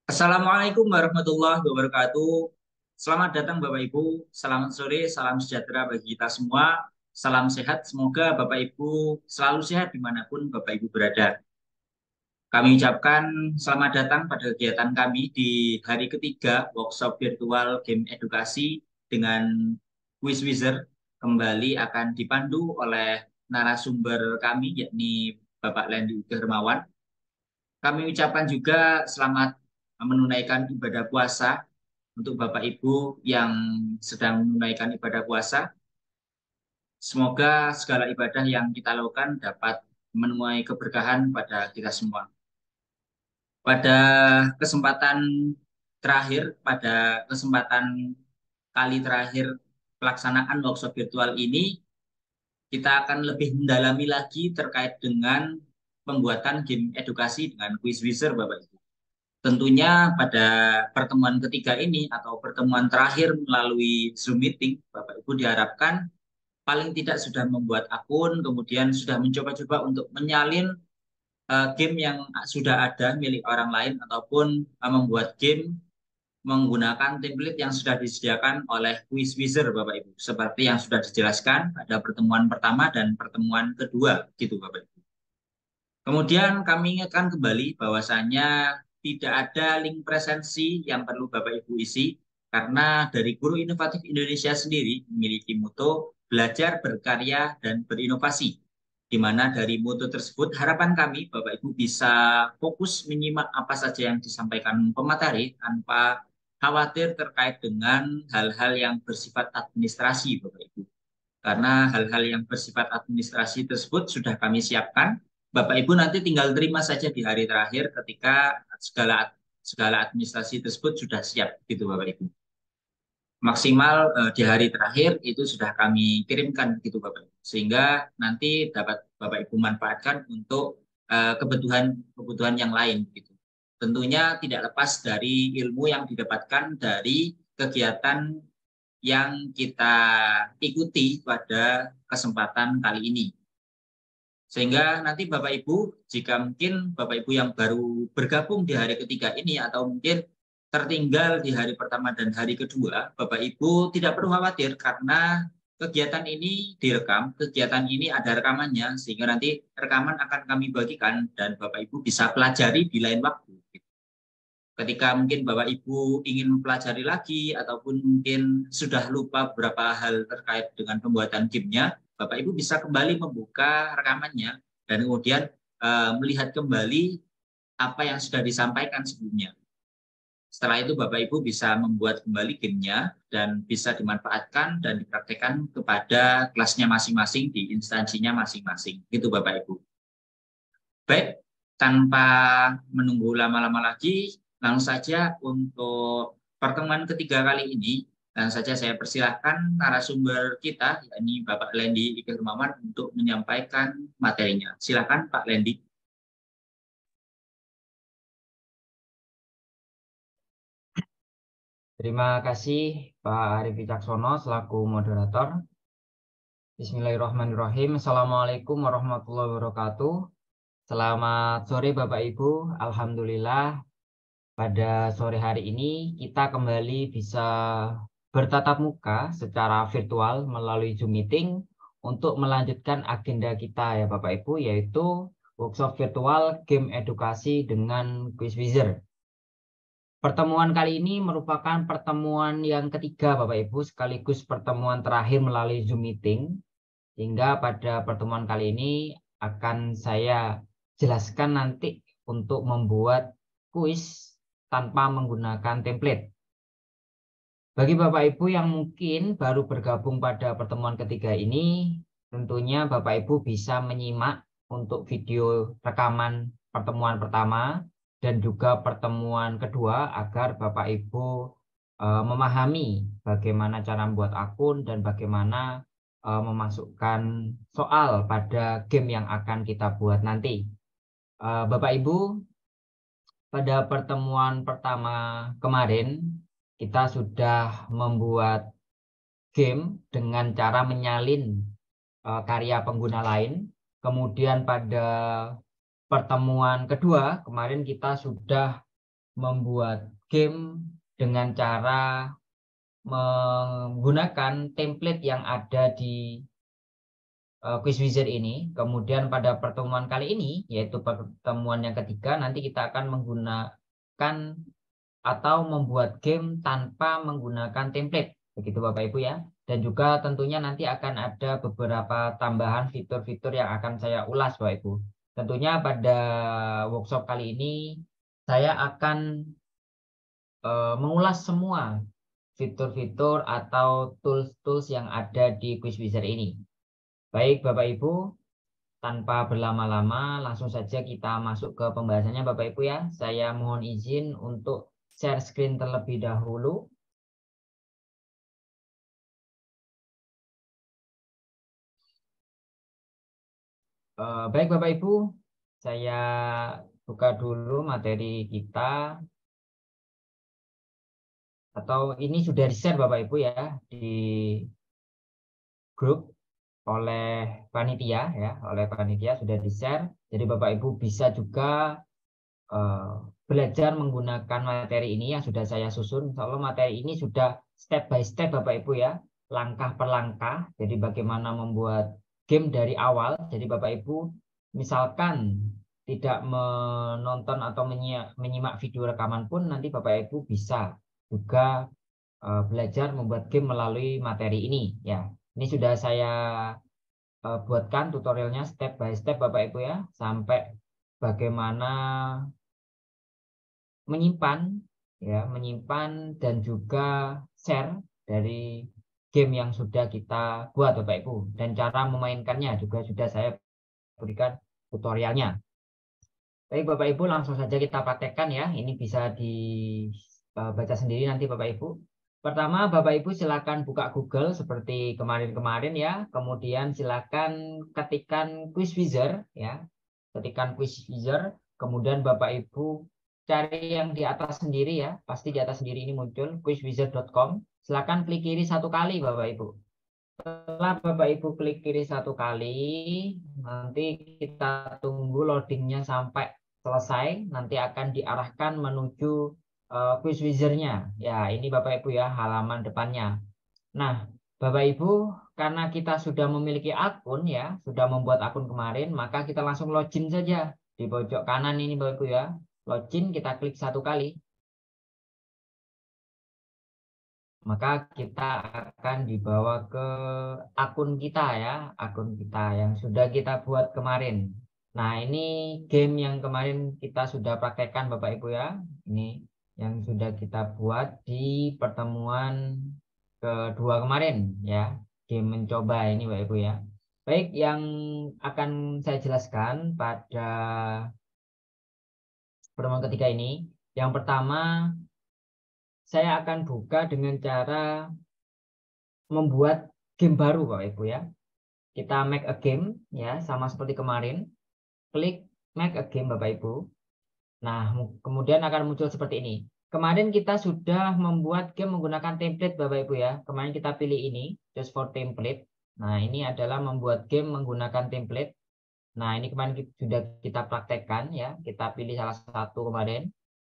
Assalamualaikum warahmatullahi wabarakatuh. Selamat datang Bapak Ibu, selamat sore, salam sejahtera bagi kita semua. Salam sehat, semoga Bapak Ibu selalu sehat dimanapun Bapak Ibu berada. Kami ucapkan selamat datang pada kegiatan kami di hari ketiga workshop virtual game edukasi dengan Quiz Wizard. Kembali akan dipandu oleh narasumber kami, yakni Bapak Lendi Hermawan. Kami ucapkan juga selamat menunaikan ibadah puasa untuk Bapak Ibu yang sedang menunaikan ibadah puasa. Semoga segala ibadah yang kita lakukan dapat menuai keberkahan pada kita semua. Pada kesempatan pada kesempatan kali terakhir pelaksanaan workshop virtual ini, kita akan lebih mendalami lagi terkait dengan pembuatan game edukasi dengan quiz wizard, Bapak Ibu. Tentunya pada pertemuan ketiga ini atau pertemuan terakhir melalui Zoom meeting, Bapak Ibu diharapkan paling tidak sudah membuat akun, kemudian sudah mencoba-coba untuk menyalin game yang sudah ada milik orang lain ataupun membuat game menggunakan template yang sudah disediakan oleh Quiz Wizard, Bapak Ibu. Seperti yang sudah dijelaskan pada pertemuan pertama dan pertemuan kedua, gitu Bapak Ibu. Kemudian kami ingatkan kembali bahwasanya tidak ada link presensi yang perlu Bapak Ibu isi karena dari Guru Inovatif Indonesia sendiri memiliki moto belajar, berkarya, dan berinovasi. Di mana dari moto tersebut harapan kami Bapak Ibu bisa fokus menyimak apa saja yang disampaikan pemateri tanpa khawatir terkait dengan hal-hal yang bersifat administrasi Bapak Ibu. Karena hal-hal yang bersifat administrasi tersebut sudah kami siapkan. Bapak Ibu nanti tinggal terima saja di hari terakhir ketika segala segala administrasi tersebut sudah siap gitu Bapak Ibu. Maksimal di hari terakhir itu sudah kami kirimkan gitu Bapak Ibu. Sehingga nanti dapat Bapak Ibu manfaatkan untuk kebutuhan yang lain gitu. Tentunya tidak lepas dari ilmu yang didapatkan dari kegiatan yang kita ikuti pada kesempatan kali ini. Sehingga nanti Bapak Ibu, jika mungkin Bapak Ibu yang baru bergabung di hari ketiga ini atau mungkin tertinggal di hari pertama dan hari kedua, Bapak Ibu tidak perlu khawatir karena kegiatan ini direkam, kegiatan ini ada rekamannya, sehingga nanti rekaman akan kami bagikan dan Bapak Ibu bisa pelajari di lain waktu. Ketika mungkin Bapak Ibu ingin mempelajari lagi ataupun mungkin sudah lupa beberapa hal terkait dengan pembuatan gamenya, Bapak Ibu bisa kembali membuka rekamannya dan kemudian melihat kembali apa yang sudah disampaikan sebelumnya. Setelah itu Bapak Ibu bisa membuat kembali gamenya dan bisa dimanfaatkan dan dipraktekkan kepada kelasnya masing-masing di instansinya masing-masing. Itu Bapak Ibu. Baik, tanpa menunggu lama-lama lagi, langsung saja untuk pertemuan ketiga kali ini, langsung saja saya persilahkan narasumber kita, yakni Bapak Lendi Ike Hermawan, untuk menyampaikan materinya. Silakan Pak Lendi. Terima kasih Pak Arif Wicaksono selaku moderator. Bismillahirrahmanirrahim. Assalamualaikum warahmatullahi wabarakatuh. Selamat sore Bapak Ibu. Alhamdulillah pada sore hari ini kita kembali bisa bertatap muka secara virtual melalui Zoom meeting untuk melanjutkan agenda kita ya Bapak Ibu, yaitu workshop virtual game edukasi dengan Quiz Wizard. Pertemuan kali ini merupakan pertemuan yang ketiga Bapak Ibu, sekaligus pertemuan terakhir melalui Zoom meeting. Hingga pada pertemuan kali ini akan saya jelaskan nanti untuk membuat kuis tanpa menggunakan template. Bagi Bapak Ibu yang mungkin baru bergabung pada pertemuan ketiga ini, tentunya Bapak Ibu bisa menyimak untuk video rekaman pertemuan pertama dan juga pertemuan kedua agar Bapak Ibu memahami bagaimana cara membuat akun dan bagaimana memasukkan soal pada game yang akan kita buat nanti. Bapak Ibu, pada pertemuan pertama kemarin kita sudah membuat game dengan cara menyalin karya pengguna lain. Kemudian pada pertemuan kedua kemarin kita sudah membuat game dengan cara menggunakan template yang ada di Quiz Wizard ini. Kemudian pada pertemuan kali ini, yaitu pertemuan yang ketiga, nanti kita akan menggunakan atau membuat game tanpa menggunakan template. Begitu Bapak Ibu ya. Dan juga tentunya nanti akan ada beberapa tambahan fitur-fitur yang akan saya ulas Bapak Ibu. Tentunya pada workshop kali ini saya akan mengulas semua fitur-fitur atau tools-tools yang ada di Quiz Wizard ini. Baik Bapak Ibu, tanpa berlama-lama langsung saja kita masuk ke pembahasannya Bapak Ibu ya. Saya mohon izin untuk share screen terlebih dahulu. Baik Bapak Ibu, saya buka dulu materi kita. Atau ini sudah di-share Bapak Ibu ya di grup oleh panitia ya, oleh panitia sudah di-share. Jadi Bapak Ibu bisa juga belajar menggunakan materi ini yang sudah saya susun. Insya Allah materi ini sudah step by step Bapak Ibu ya, langkah per langkah. Jadi bagaimana membuat game dari awal. Jadi Bapak Ibu misalkan tidak menonton atau menyimak video rekaman pun nanti Bapak Ibu bisa juga belajar membuat game melalui materi ini ya. Ini sudah saya buatkan tutorialnya step by step Bapak Ibu ya, sampai bagaimana menyimpan dan juga share dari game yang sudah kita buat Bapak Ibu, dan cara memainkannya juga sudah saya berikan tutorialnya. Baik Bapak Ibu, langsung saja kita praktekkan ya. Ini bisa dibaca sendiri nanti Bapak Ibu. Pertama Bapak Ibu silakan buka Google seperti kemarin-kemarin ya. Kemudian silakan ketikkan Quiz Wizard ya. Ketikkan Quiz Wizard, kemudian Bapak Ibu cari yang di atas sendiri ya, pasti di atas sendiri ini muncul quizwizard.com. Silakan klik kiri satu kali Bapak Ibu. Setelah Bapak Ibu klik kiri satu kali, nanti kita tunggu loadingnya sampai selesai. Nanti akan diarahkan menuju quiz wizard-nya. Ya, ini Bapak Ibu ya, halaman depannya. Nah, Bapak Ibu, karena kita sudah memiliki akun ya, sudah membuat akun kemarin, maka kita langsung login saja. Di pojok kanan ini Bapak Ibu ya, login, kita klik satu kali. Maka kita akan dibawa ke akun kita ya, akun kita yang sudah kita buat kemarin. Nah, ini game yang kemarin kita sudah praktekkan Bapak Ibu ya. Ini yang sudah kita buat di pertemuan kedua kemarin ya, game mencoba ini Bapak Ibu ya. Baik, yang akan saya jelaskan pada pertemuan ketiga ini, yang pertama saya akan buka dengan cara membuat game baru Bapak Ibu ya. Kita make a game ya, sama seperti kemarin. Klik make a game Bapak Ibu. Nah, kemudian akan muncul seperti ini. Kemarin kita sudah membuat game menggunakan template Bapak Ibu ya. Kemarin kita pilih ini, just for template. Nah, ini adalah membuat game menggunakan template. Nah, ini kemarin sudah kita praktekkan ya. Kita pilih salah satu kemarin.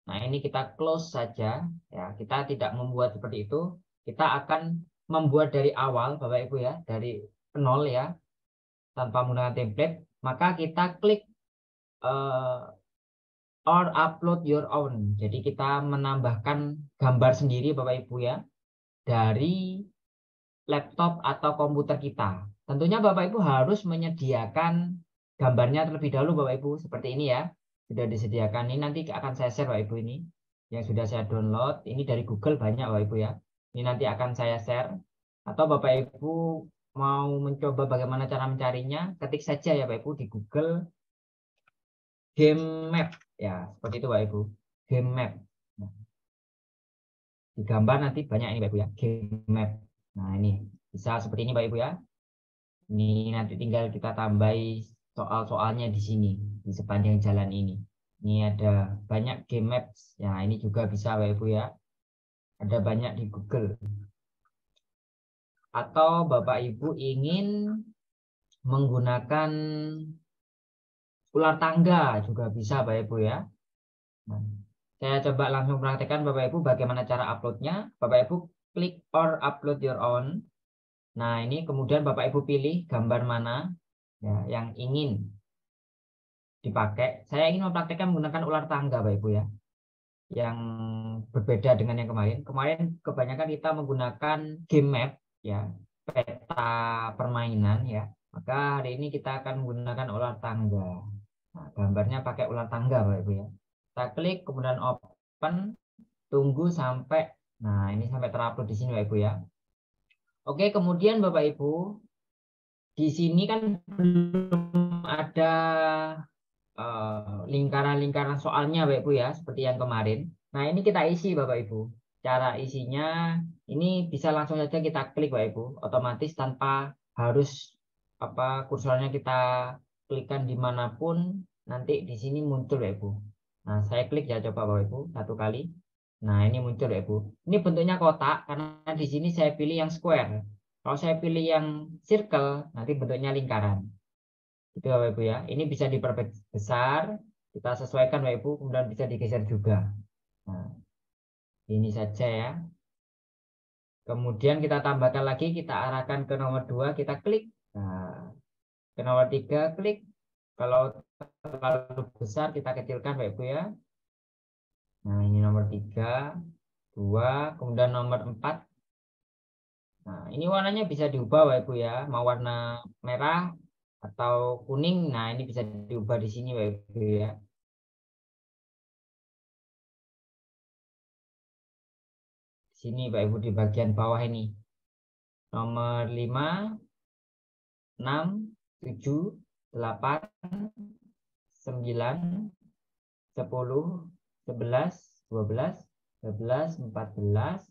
Nah, ini kita close saja ya. Kita tidak membuat seperti itu. Kita akan membuat dari awal Bapak Ibu ya, dari nol ya, tanpa menggunakan template. Maka kita klik or upload your own. Jadi kita menambahkan gambar sendiri Bapak Ibu ya, dari laptop atau komputer kita. Tentunya Bapak Ibu harus menyediakan gambarnya terlebih dahulu Bapak Ibu, seperti ini ya. Sudah disediakan, ini nanti akan saya share Bapak Ibu, ini yang sudah saya download. Ini dari Google banyak Bapak Ibu ya. Ini nanti akan saya share. Atau Bapak Ibu mau mencoba bagaimana cara mencarinya, ketik saja ya Bapak Ibu di Google game map ya, seperti itu Bapak Ibu, game map. Nah, di gambar nanti banyak ini Bapak Ibu ya, game map. Nah, ini bisa seperti ini Bapak Ibu ya. Ini nanti tinggal kita tambahi soal-soalnya di sini, di sepanjang jalan ini. Ini ada banyak game maps. Ya, ini juga bisa Bapak Ibu ya. Ada banyak di Google. Atau Bapak Ibu ingin menggunakan ular tangga juga bisa Bapak Ibu ya. Nah, Saya coba langsung praktekkan Bapak Ibu bagaimana cara uploadnya. Bapak Ibu klik or upload your own. Nah, ini kemudian Bapak Ibu pilih gambar mana ya, yang ingin dipakai. Saya ingin mempraktekkan menggunakan ular tangga Bapak Ibu ya, yang berbeda dengan yang kemarin. Kemarin kebanyakan kita menggunakan game map ya, peta permainan ya. Maka hari ini kita akan menggunakan ular tangga. Nah, gambarnya pakai ular tangga Bapak Ibu ya. Kita klik kemudian open, tunggu sampai, nah ini sampai terupload di sini Bapak Ibu ya. Oke, kemudian Bapak Ibu, di sini kan belum ada lingkaran-lingkaran soalnya Bapak Ibu ya, seperti yang kemarin. Nah, ini kita isi Bapak Ibu. Cara isinya ini bisa langsung saja kita klik Bapak Ibu, otomatis tanpa harus kursornya kita klikkan dimanapun, nanti di sini muncul Bapak Ibu. Nah, saya klik ya, coba Bapak Ibu satu kali. Nah, ini muncul Bapak Ibu. Ini bentuknya kotak karena di sini saya pilih yang square. Kalau saya pilih yang circle, nanti bentuknya lingkaran. Itu Bapak Ibu ya. Ini bisa diperbesar, kita sesuaikan Bapak Ibu, kemudian bisa digeser juga. Nah, ini saja ya. Kemudian kita tambahkan lagi, kita arahkan ke nomor 2, kita klik. Nah, ke nomor 3 klik. Kalau terlalu besar kita kecilkan Bapak Ibu ya. Nah, ini nomor 3, 2, kemudian nomor 4. Nah, ini warnanya bisa diubah Bapak Ibu ya, mau warna merah atau kuning. Nah, ini bisa diubah di sini Bapak Ibu ya. Sini Bapak Ibu di bagian bawah ini. Nomor 5, 6, 7, 8, 9, 10, 11, 12, 13, 14,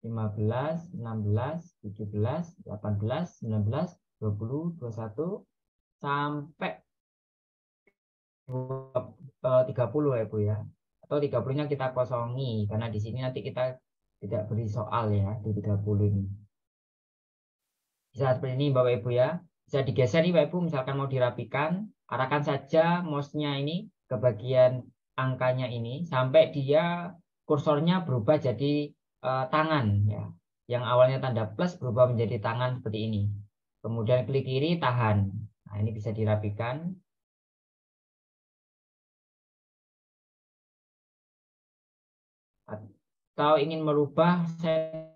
15, 16, 17, 18, 19, 20, 21, sampai 30 ya Bu ya. Atau 30-nya kita kosongi karena di sini nanti kita tidak beri soal ya di 30 ini. Bisa seperti ini Bapak Ibu ya. Bisa digeser nih Bapak Ibu, misalkan mau dirapikan, arahkan saja mouse-nya ini ke bagian angkanya ini sampai dia kursornya berubah jadi tangan ya. Yang awalnya tanda plus berubah menjadi tangan seperti ini. Kemudian klik kiri, tahan. Nah, ini bisa dirapikan. Atau ingin merubah, saya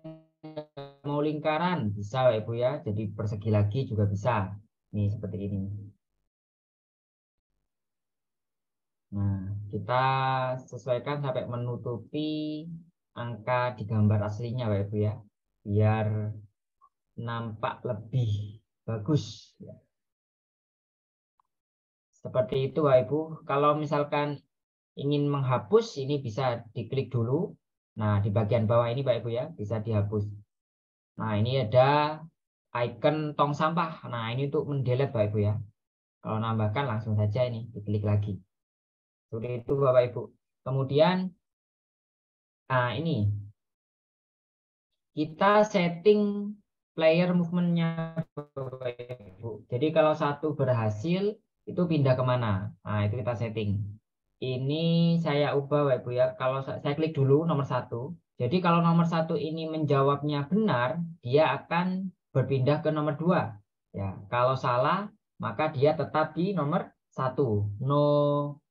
mau lingkaran, bisa Bapak Ibu ya. Jadi persegi lagi juga bisa. Nih seperti ini. Nah, kita sesuaikan sampai menutupi angka di gambar aslinya Bapak Ibu ya. Biar nampak lebih bagus ya. Seperti itu Bapak Ibu. Kalau misalkan ingin menghapus, ini bisa diklik dulu. Nah, di bagian bawah ini Bapak Ibu ya, bisa dihapus. Nah, ini ada icon tong sampah. Nah, ini untuk mendelete Bapak Ibu ya. Kalau nambahkan langsung saja ini diklik lagi. Seperti itu Bapak Ibu. Kemudian, nah ini kita setting player movement-nya Bapak Ibu. Jadi kalau satu berhasil, itu pindah kemana? Nah, itu kita setting. Ini saya ubah Bapak Ibu ya. Kalau saya klik dulu nomor 1. Jadi kalau nomor 1 ini menjawabnya benar, dia akan berpindah ke nomor 2. Ya, kalau salah, maka dia tetap di nomor 1. No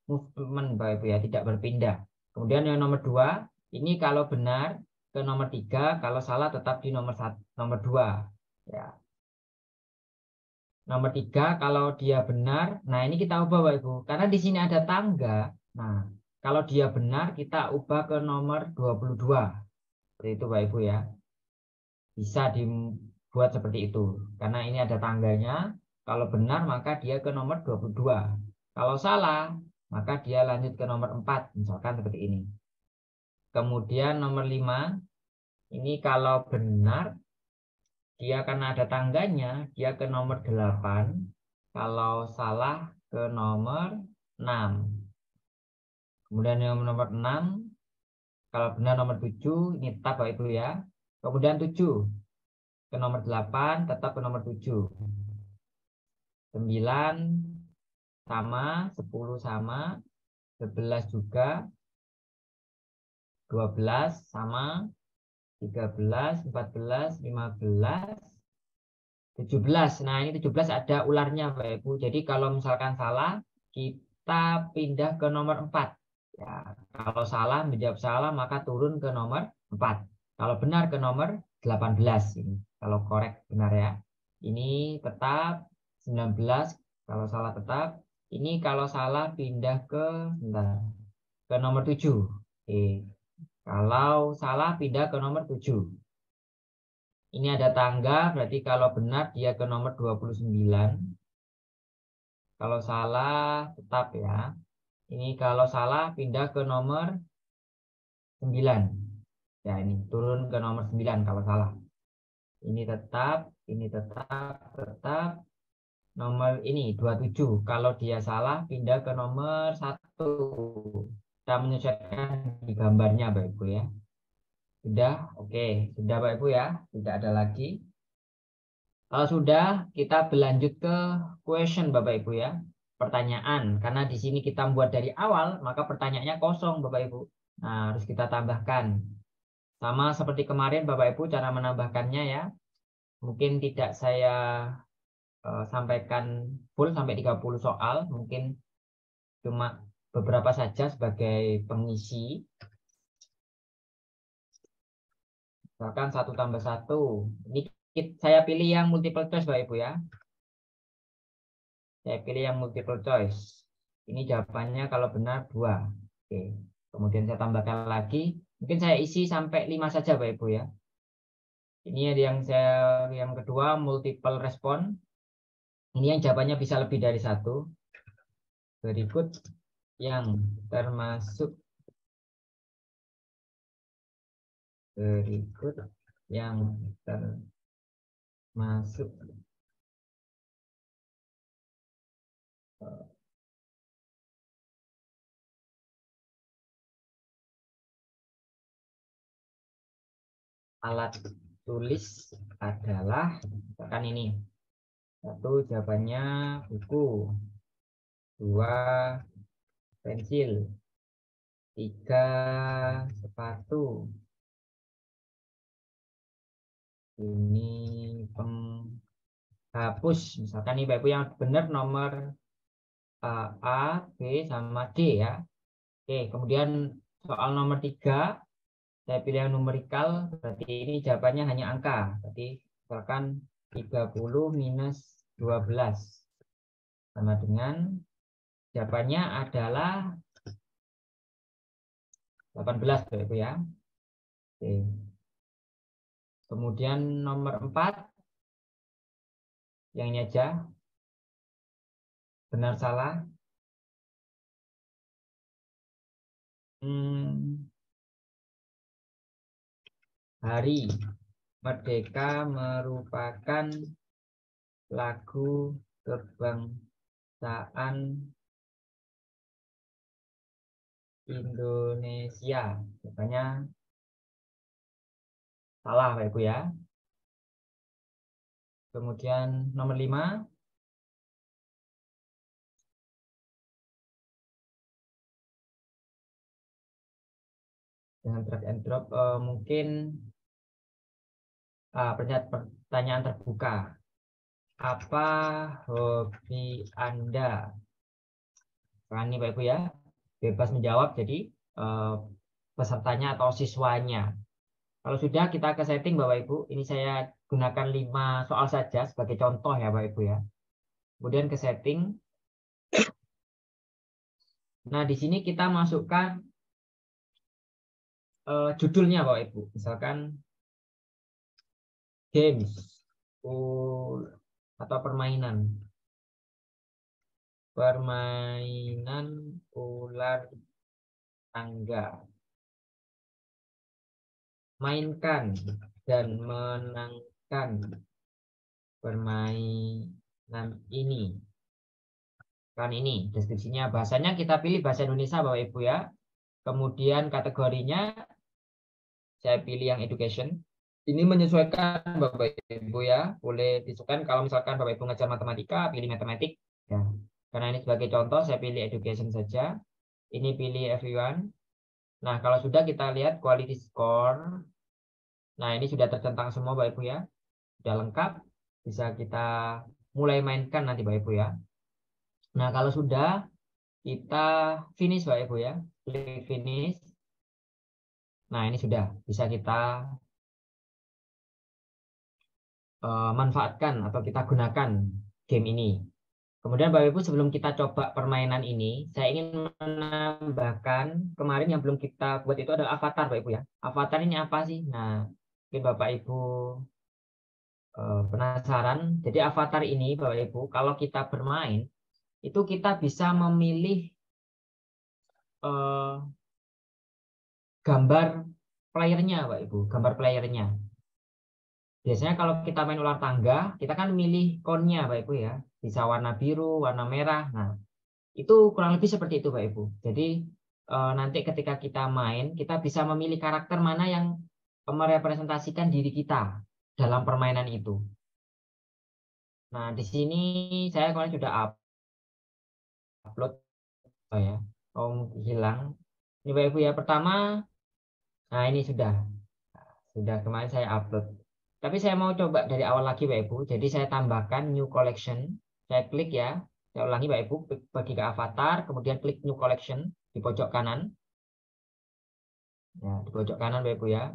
movement Bapak Ibu ya, tidak berpindah. Kemudian yang nomor 2, ini kalau benar ke nomor 3, kalau salah tetap di nomor 1, nomor 2. Ya. Nomor 3 kalau dia benar, nah ini kita ubah Bapak Ibu. Karena di sini ada tangga. Nah, kalau dia benar kita ubah ke nomor 22. Seperti itu Bapak Ibu ya. Bisa dibuat seperti itu. Karena ini ada tangganya. Kalau benar maka dia ke nomor 22. Kalau salah, maka dia lanjut ke nomor 4. Misalkan seperti ini. Kemudian nomor 5, ini kalau benar dia karena ada tangganya, dia ke nomor 8. Kalau salah ke nomor 6. Kemudian yang nomor 6, kalau benar nomor 7, ini tetap Bapak Ibu ya. Kemudian 7 ke nomor 8, tetap ke nomor 7. 9 sama, 10 sama, 11 juga, 12 sama 13, 14, 15, 17. Nah, ini 17 ada ularnya, Bapak Ibu. Jadi kalau misalkan salah, kita pindah ke nomor 4. Ya, kalau salah, menjawab salah, maka turun ke nomor 4. Kalau benar ke nomor 18. Ini. Kalau korek benar ya. Ini tetap 19. Kalau salah tetap. Ini kalau salah pindah ke nomor 7. Oke. Kalau salah pindah ke nomor 7. Ini ada tangga, berarti kalau benar dia ke nomor 29. Kalau salah tetap ya. Ini kalau salah pindah ke nomor 9. Ya, ini turun ke nomor 9 kalau salah. Ini tetap, tetap. Nomor ini 27. Kalau dia salah pindah ke nomor 1. Kita menyesuaikan di gambarnya, Bapak Ibu ya. Sudah? Oke, sudah Bapak Ibu ya. Tidak ada lagi. Kalau sudah, kita berlanjut ke question Bapak Ibu ya. Pertanyaan, karena di sini kita membuat dari awal, maka pertanyaannya kosong Bapak Ibu. Nah, harus kita tambahkan. Sama seperti kemarin Bapak Ibu cara menambahkannya ya. Mungkin tidak saya sampaikan full sampai 30 soal, mungkin cuma beberapa saja sebagai pengisi. Misalkan 1 tambah 1. Ini saya pilih yang multiple choice Bapak Ibu ya. Saya pilih yang multiple choice. Ini jawabannya kalau benar 2. Oke. Kemudian saya tambahkan lagi. Mungkin saya isi sampai 5 saja Bapak Ibu ya. Ini yang kedua multiple respon. Ini yang jawabannya bisa lebih dari 1. Berikut yang termasuk alat tulis adalah misalkan ini. 1 jawabannya buku, 2 pensil, 3 sepatu, ini penghapus. Misalkan ini Bapak Ibu yang benar nomor A, B, sama D ya. Oke, kemudian soal nomor 3, saya pilih yang numerikal, berarti ini jawabannya hanya angka. Berarti misalkan 30 minus 12. Sama dengan jawabannya adalah 18 Bapak Ibu ya. Oke. Kemudian nomor 4, yang ini aja. Benar salah. Hari Merdeka merupakan lagu kebangsaan Indonesia. Makanya salah Bapak Ibu ya. Kemudian nomor 5. Dengan drag and drop mungkin pertanyaan terbuka. Apa hobi Anda? Nah, ini Bapak Ibu ya, bebas menjawab. Jadi pesertanya atau siswanya. Kalau sudah kita ke setting Bapak Ibu, ini saya gunakan 5 soal saja sebagai contoh ya Bapak Ibu ya. Kemudian ke setting. Nah, di sini kita masukkan judulnya Bapak Ibu. Misalkan games atau permainan ular tangga. Mainkan dan menangkan permainan ini. Kan ini deskripsinya, bahasanya kita pilih bahasa Indonesia Bapak Ibu ya. Kemudian kategorinya saya pilih yang education. Ini menyesuaikan Bapak Ibu ya. Boleh disesuaikan kalau misalkan Bapak Ibu ngajar matematika, pilih matematik ya. Karena ini sebagai contoh saya pilih education saja. Ini pilih everyone. Nah, kalau sudah kita lihat quality score. Nah, ini sudah tercentang semua Bapak Ibu ya. Sudah lengkap. Bisa kita mulai mainkan nanti Bapak Ibu ya. Nah, kalau sudah kita finish Bapak Ibu ya. Klik finish. Nah, ini sudah bisa kita manfaatkan atau kita gunakan game ini. Kemudian Bapak Ibu sebelum kita coba permainan ini, saya ingin menambahkan kemarin yang belum kita buat itu adalah avatar Bapak Ibu ya. Avatar ini apa sih? Nah, mungkin Bapak Ibu penasaran. Jadi avatar ini Bapak Ibu, kalau kita bermain, itu kita bisa memilih gambar playernya Bapak Ibu, gambar playernya. Biasanya kalau kita main ular tangga, kita kan milih konnya Bapak Ibu ya. Bisa warna biru, warna merah. Nah, itu kurang lebih seperti itu Bapak Ibu. Jadi nanti ketika kita main, kita bisa memilih karakter mana yang merepresentasikan diri kita dalam permainan itu. Nah, di sini saya kemarin sudah upload ya. Oh, hilang. Ini Bapak Ibu ya. Pertama, nah ini sudah kemarin saya upload. Tapi saya mau coba dari awal lagi Bapak Ibu. Jadi saya tambahkan new collection. Saya klik ya. Saya ulangi Bapak Ibu, pergi ke avatar, kemudian klik new collection di pojok kanan. Ya, di pojok kanan Bapak Ibu ya.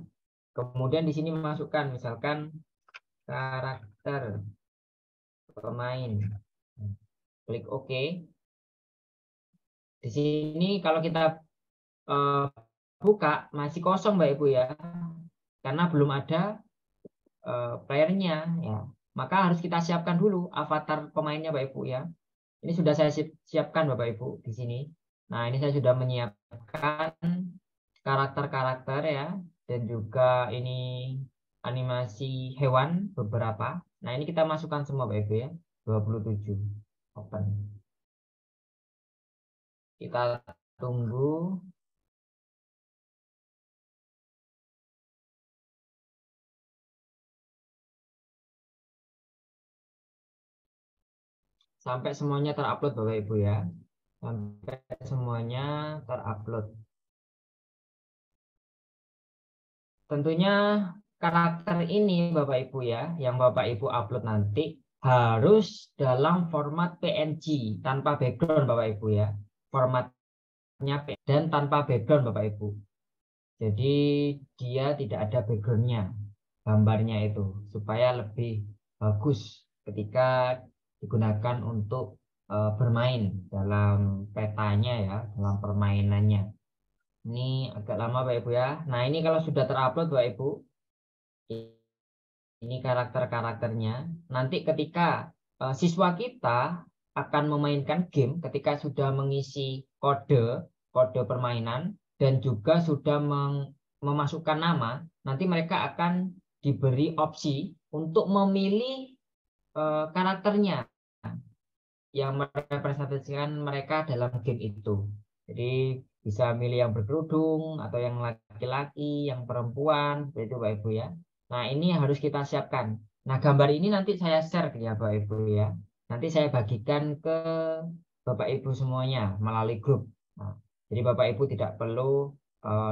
Kemudian di sini masukkan misalkan karakter pemain. Klik OK. Di sini kalau kita buka masih kosong Bapak Ibu ya. Karena belum ada playernya ya. Maka harus kita siapkan dulu avatar pemainnya Bapak Ibu ya. Ini sudah saya siapkan Bapak Ibu di sini. Nah, ini saya sudah menyiapkan karakter-karakter ya, dan juga ini animasi hewan beberapa. Nah, ini kita masukkan semua Bapak Ibu ya. 27. Open. Kita tunggu. Sampai semuanya terupload Bapak Ibu ya. Sampai semuanya terupload. Tentunya karakter ini Bapak Ibu ya, yang Bapak Ibu upload nanti harus dalam format PNG tanpa background Bapak Ibu ya. Formatnya dan tanpa background Bapak Ibu. Jadi dia tidak ada backgroundnya, gambarnya itu, supaya lebih bagus ketika digunakan untuk bermain dalam petanya ya, dalam permainannya. Ini agak lama Bapak Ibu ya. Nah, ini kalau sudah terupload Bapak Ibu, ini karakter-karakternya. Nanti ketika siswa kita akan memainkan game, ketika sudah mengisi kode permainan dan juga sudah memasukkan nama, nanti mereka akan diberi opsi untuk memilih karakternya yang merepresentasikan mereka dalam game itu. Jadi bisa milih yang berkerudung atau yang laki-laki, yang perempuan, seperti itu Bapak Ibu ya. Nah, ini harus kita siapkan. Nah, gambar ini nanti saya share ya Bapak Ibu ya. Nanti saya bagikan ke Bapak Ibu semuanya melalui grup. Nah, jadi Bapak Ibu tidak perlu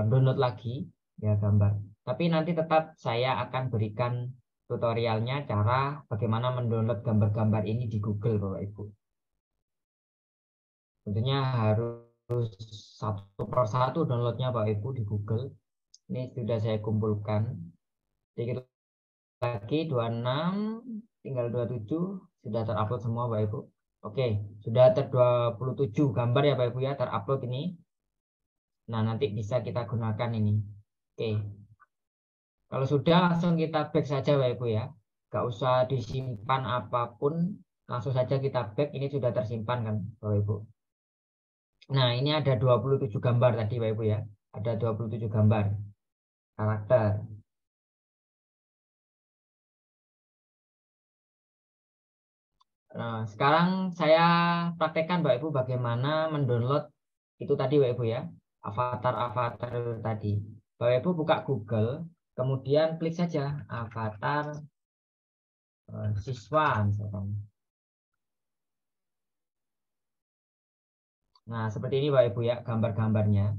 download lagi ya gambar. Tapi nanti tetap saya akan berikan tutorialnya cara bagaimana mendownload gambar-gambar ini di Google Bapak Ibu. Tentunya harus satu persatu downloadnya Bapak Ibu di Google. Ini sudah saya kumpulkan. Sedikit lagi 26, tinggal 27 sudah terupload semua Bapak Ibu. Oke, sudah 27 gambar ya Bapak Ibu ya terupload ini. Nah, nanti bisa kita gunakan ini. Oke. Kalau sudah langsung kita back saja Bapak Ibu ya. Gak usah disimpan apapun, langsung saja kita back. Ini sudah tersimpan kan Bapak Ibu. Nah, ini ada 27 gambar tadi Bapak Ibu ya. Ada 27 gambar karakter. Nah, sekarang saya praktekkan Bapak Ibu bagaimana mendownload itu tadi Bapak Ibu ya. Avatar-avatar tadi. Bapak Ibu buka Google, kemudian klik saja avatar siswa misalkan. Nah, seperti ini Bapak Ibu ya gambar-gambarnya.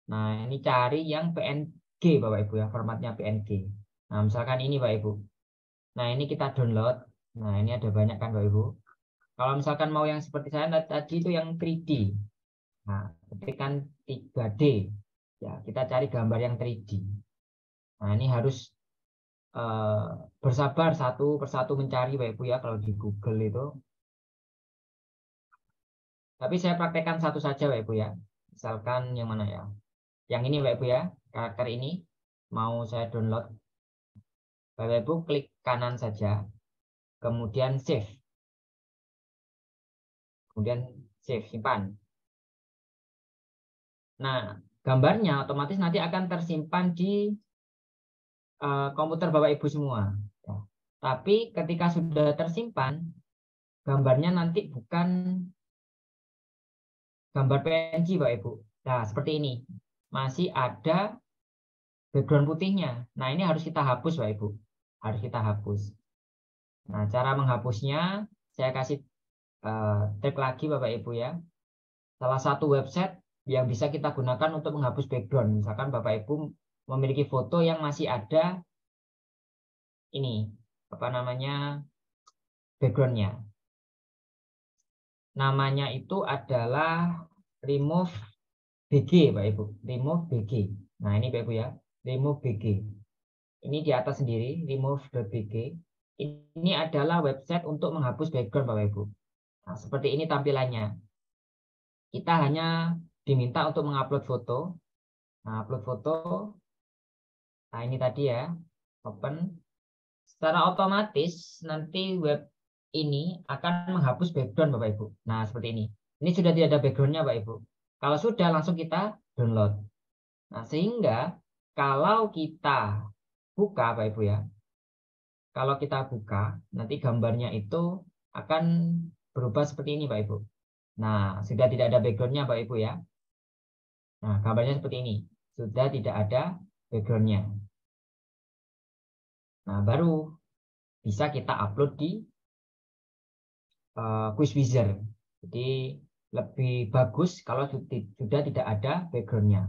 Nah, ini cari yang PNG Bapak Ibu ya, formatnya PNG. Nah, misalkan ini Bapak Ibu. Nah, ini kita download. Nah, ini ada banyak kan Bapak Ibu. Kalau misalkan mau yang seperti saya tadi itu yang 3D. Nah, ketikkan 3D. Ya, kita cari gambar yang 3D. Nah, ini harus bersabar satu persatu mencari Bapak Ibu ya kalau di Google itu. Tapi saya praktekkan satu saja Bapak Ibu ya. Misalkan yang mana ya? Yang ini Bapak Ibu ya, karakter ini mau saya download. Bapak Ibu klik kanan saja, kemudian save. Kemudian save, simpan. Nah, gambarnya otomatis nanti akan tersimpan di komputer Bapak Ibu semua. Ya. Tapi ketika sudah tersimpan, gambarnya nanti bukan gambar PNG Bapak Ibu. Nah, seperti ini. Masih ada background putihnya. Nah, ini harus kita hapus Bapak Ibu. Harus kita hapus. Nah, cara menghapusnya saya kasih trik lagi Bapak Ibu ya. Salah satu website yang bisa kita gunakan untuk menghapus background. Misalkan Bapak Ibu memiliki foto yang masih ada ini, apa namanya, backgroundnya. Namanya itu adalah remove BG Pak Ibu. Remove BG. Nah ini Pak Ibu ya, remove BG. Ini di atas sendiri, remove.bg. Ini adalah website untuk menghapus background Bapak Ibu. Nah, seperti ini tampilannya. Kita hanya diminta untuk mengupload foto. Nah, upload foto. Nah, ini tadi ya, open. Secara otomatis nanti web ini akan menghapus background Bapak Ibu. Nah, seperti ini. Ini sudah tidak ada backgroundnya Bapak Ibu. Kalau sudah, langsung kita download. Nah, sehingga kalau kita buka Bapak Ibu ya, kalau kita buka, nanti gambarnya itu akan berubah seperti ini Pak Ibu. Nah, sudah tidak ada backgroundnya Pak Ibu ya. Nah, gambarnya seperti ini. Sudah tidak ada backgroundnya. Nah, baru bisa kita upload di QuizWizard. Jadi lebih bagus kalau sudah tidak ada backgroundnya.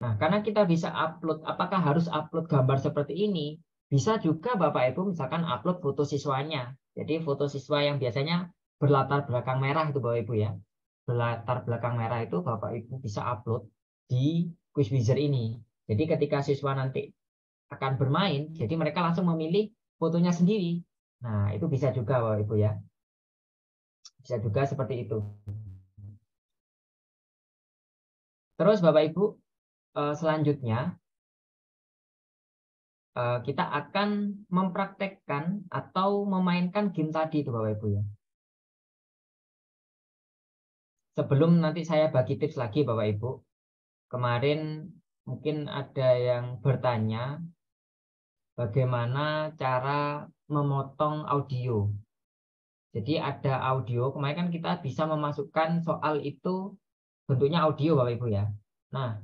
Nah, karena kita bisa upload, apakah harus upload gambar seperti ini? Bisa juga Bapak Ibu misalkan upload foto siswanya. Jadi foto siswa yang biasanya berlatar belakang merah itu Bapak Ibu ya. Berlatar belakang merah itu Bapak Ibu bisa upload di QuizWizard ini. Jadi ketika siswa nanti akan bermain, jadi mereka langsung memilih fotonya sendiri. Nah, itu bisa juga Bapak Ibu ya. Bisa juga seperti itu. Terus Bapak Ibu, selanjutnya kita akan mempraktekkan atau memainkan game tadi itu Bapak Ibu ya. Sebelum nanti saya bagi tips lagi Bapak Ibu, kemarin mungkin ada yang bertanya bagaimana cara memotong audio. Jadi ada audio, kemarin kan kita bisa memasukkan soal itu bentuknya audio Bapak Ibu ya. Nah,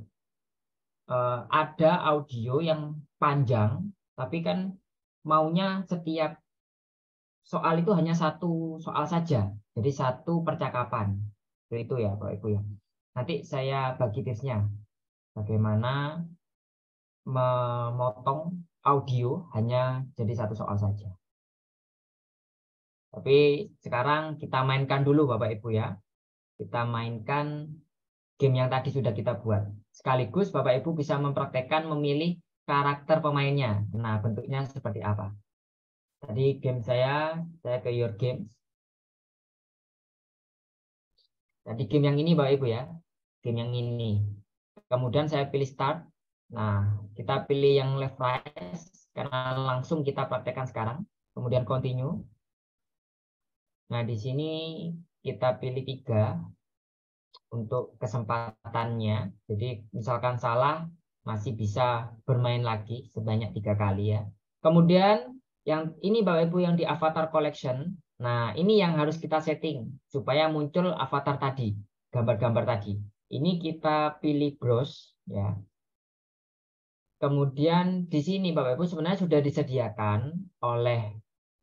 ada audio yang panjang, tapi kan maunya setiap soal itu hanya satu soal saja, jadi satu percakapan. Itu ya Bapak Ibu ya. Nanti saya bagi tipsnya bagaimana memotong audio hanya jadi satu soal saja. Tapi sekarang kita mainkan dulu Bapak Ibu ya. Kita mainkan game yang tadi sudah kita buat. Sekaligus Bapak Ibu bisa mempraktekkan memilih karakter pemainnya. Nah, bentuknya seperti apa. Tadi game saya ke Your Games. Tadi game yang ini Bapak Ibu ya. Game yang ini. Kemudian saya pilih Start. Nah, kita pilih yang left right karena langsung kita praktekkan sekarang. Kemudian Continue. Nah, di sini kita pilih 3 untuk kesempatannya. Jadi misalkan salah masih bisa bermain lagi sebanyak 3 kali ya. Kemudian yang ini Bapak Ibu yang di avatar collection. Nah, ini yang harus kita setting supaya muncul avatar tadi, gambar-gambar tadi. Ini kita pilih browse ya. Kemudian di sini Bapak Ibu sebenarnya sudah disediakan oleh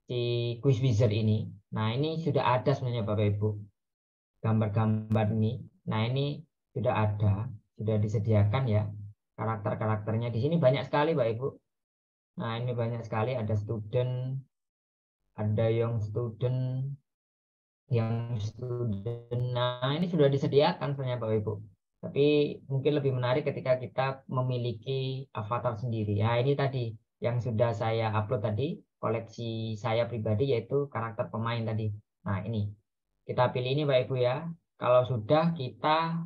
si QuizWizard ini. Nah, ini sudah ada sebenarnya Bapak Ibu gambar-gambar ini. Nah, ini sudah ada. sudah disediakan ya karakter-karakternya. Di sini banyak sekali Bapak Ibu. Nah, ini banyak sekali, ada student, ada yang student. Nah, ini sudah disediakan sebenarnya Bapak Ibu. Tapi mungkin lebih menarik ketika kita memiliki avatar sendiri. Ya, ini tadi yang sudah saya upload tadi, koleksi saya pribadi yaitu karakter pemain tadi. Nah, ini kita pilih ini Bapak Ibu ya. Kalau sudah kita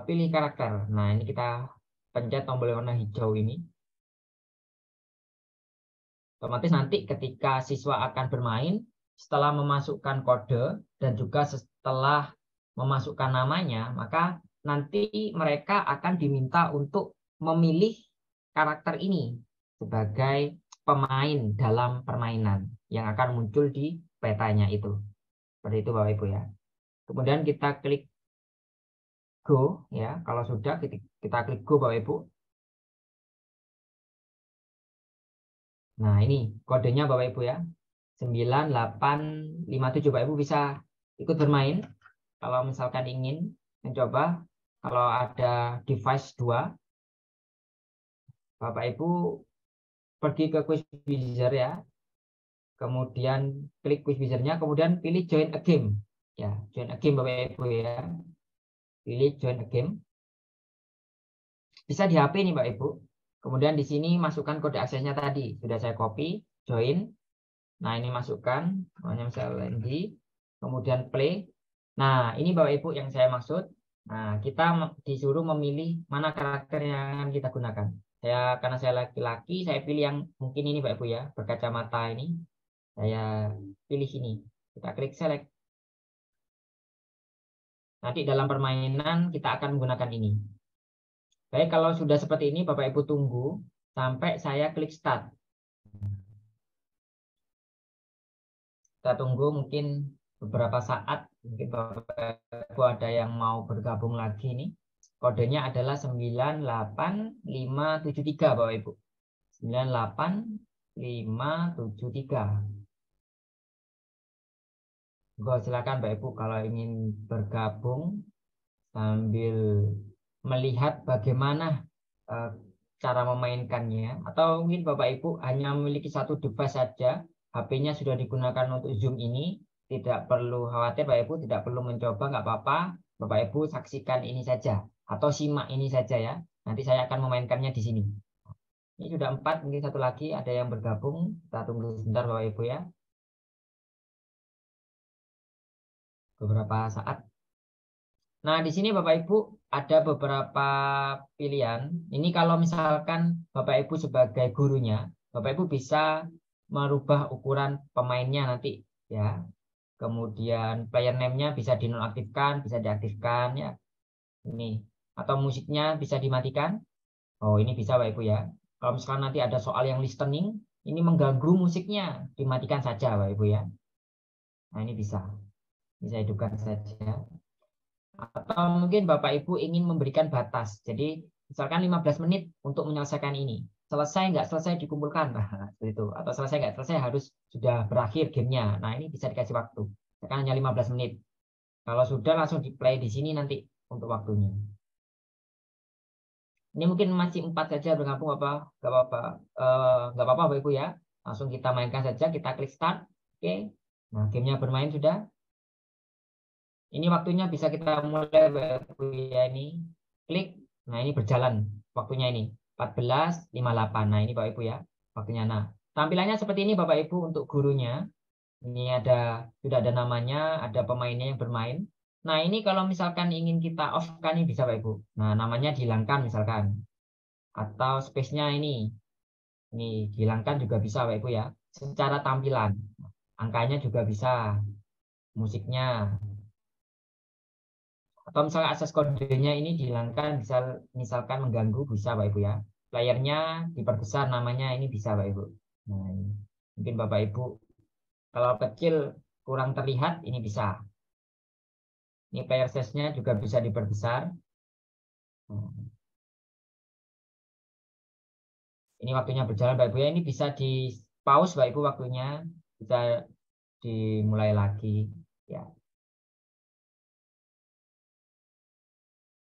pilih karakter. Nah, ini kita pencet tombol warna hijau ini. Otomatis nanti ketika siswa akan bermain, setelah memasukkan kode dan juga setelah memasukkan namanya, maka nanti mereka akan diminta untuk memilih karakter ini sebagai pemain dalam permainan yang akan muncul di petanya itu. Seperti itu Bapak Ibu ya. Kemudian kita klik go ya. Kalau sudah kita klik go Bapak Ibu. Nah, ini kodenya Bapak Ibu ya. 9857 Bapak Ibu bisa ikut bermain kalau misalkan ingin mencoba. Kalau ada device 2 Bapak Ibu pergi ke quiz wizard ya, kemudian klik quiz wizardnya, kemudian pilih join a game ya, join a game Bapak Ibu ya, pilih join a game. Bisa di HP nih Bapak Ibu. Kemudian di sini masukkan kode aksesnya tadi sudah saya copy, join. Nah, ini masukkan namanya misalnya Landy, kemudian play. Nah, ini Bapak Ibu yang saya maksud. Nah, kita disuruh memilih mana karakter yang akan kita gunakan. Karena saya laki-laki, saya pilih yang mungkin ini Bapak Ibu ya, berkacamata ini. Saya pilih ini. Kita klik select. Nanti dalam permainan kita akan menggunakan ini. Baik, kalau sudah seperti ini Bapak Ibu tunggu sampai saya klik start. Kita tunggu mungkin beberapa saat, mungkin Bapak Ibu ada yang mau bergabung lagi nih. Kodenya adalah 98573 Bapak Ibu. 98573. Silakan Bapak Ibu kalau ingin bergabung sambil melihat bagaimana cara memainkannya, atau mungkin Bapak Ibu hanya memiliki satu device saja, HP-nya sudah digunakan untuk Zoom ini, tidak perlu khawatir Bapak Ibu, tidak perlu mencoba, nggak apa-apa. Bapak Ibu saksikan ini saja atau simak ini saja ya. Nanti saya akan memainkannya di sini. Ini sudah 4, mungkin satu lagi ada yang bergabung. Kita tunggu sebentar Bapak Ibu ya. Beberapa saat. Nah, di sini Bapak Ibu ada beberapa pilihan. Ini kalau misalkan Bapak Ibu sebagai gurunya, Bapak Ibu bisa merubah ukuran pemainnya nanti ya. Kemudian player name-nya bisa dinonaktifkan, bisa diaktifkan ya. Ini atau musiknya bisa dimatikan. Oh, ini bisa Bapak Ibu ya. Kalau misalkan nanti ada soal yang listening, ini mengganggu musiknya, dimatikan saja Bapak Ibu ya. Nah, ini bisa hidupkan saja. Atau mungkin Bapak Ibu ingin memberikan batas. Jadi misalkan 15 menit untuk menyelesaikan ini. Selesai nggak selesai dikumpulkan. Nah, seperti itu. Atau selesai nggak selesai harus sudah berakhir gamenya. Nah, ini bisa dikasih waktu. Misalkan hanya 15 menit. Kalau sudah langsung di play di sini nanti untuk waktunya. Ini mungkin masih 4 saja bergabung apa? Nggak apa-apa. Nggak apa-apa Bapak Ibu ya. Langsung kita mainkan saja. Kita klik start. Oke. Nah, gamenya bermain sudah. Ini waktunya bisa kita mulai Bapak Ibu ya, ini klik. Nah, ini berjalan waktunya ini 14.58. Nah, ini Bapak Ibu ya waktunya. Nah, tampilannya seperti ini Bapak Ibu untuk gurunya. Ini sudah ada namanya, ada pemainnya yang bermain. Nah, ini kalau misalkan ingin kita off kan ini bisa Bapak Ibu. Nah, namanya dihilangkan misalkan. Atau space-nya ini dihilangkan juga bisa Bapak Ibu ya. Secara tampilan. Angkanya juga bisa. Musiknya. Atau misalnya akses kodenya ini dihilangkan, misalkan mengganggu, bisa Bapak Ibu ya. Layarnya diperbesar, namanya ini bisa Bapak Ibu. Nah, ini. Mungkin Bapak Ibu kalau kecil kurang terlihat, ini bisa. Ini player size-nya juga bisa diperbesar. Ini waktunya berjalan Bapak Ibu ya. Ini bisa di pause Bapak Ibu waktunya, bisa dimulai lagi ya.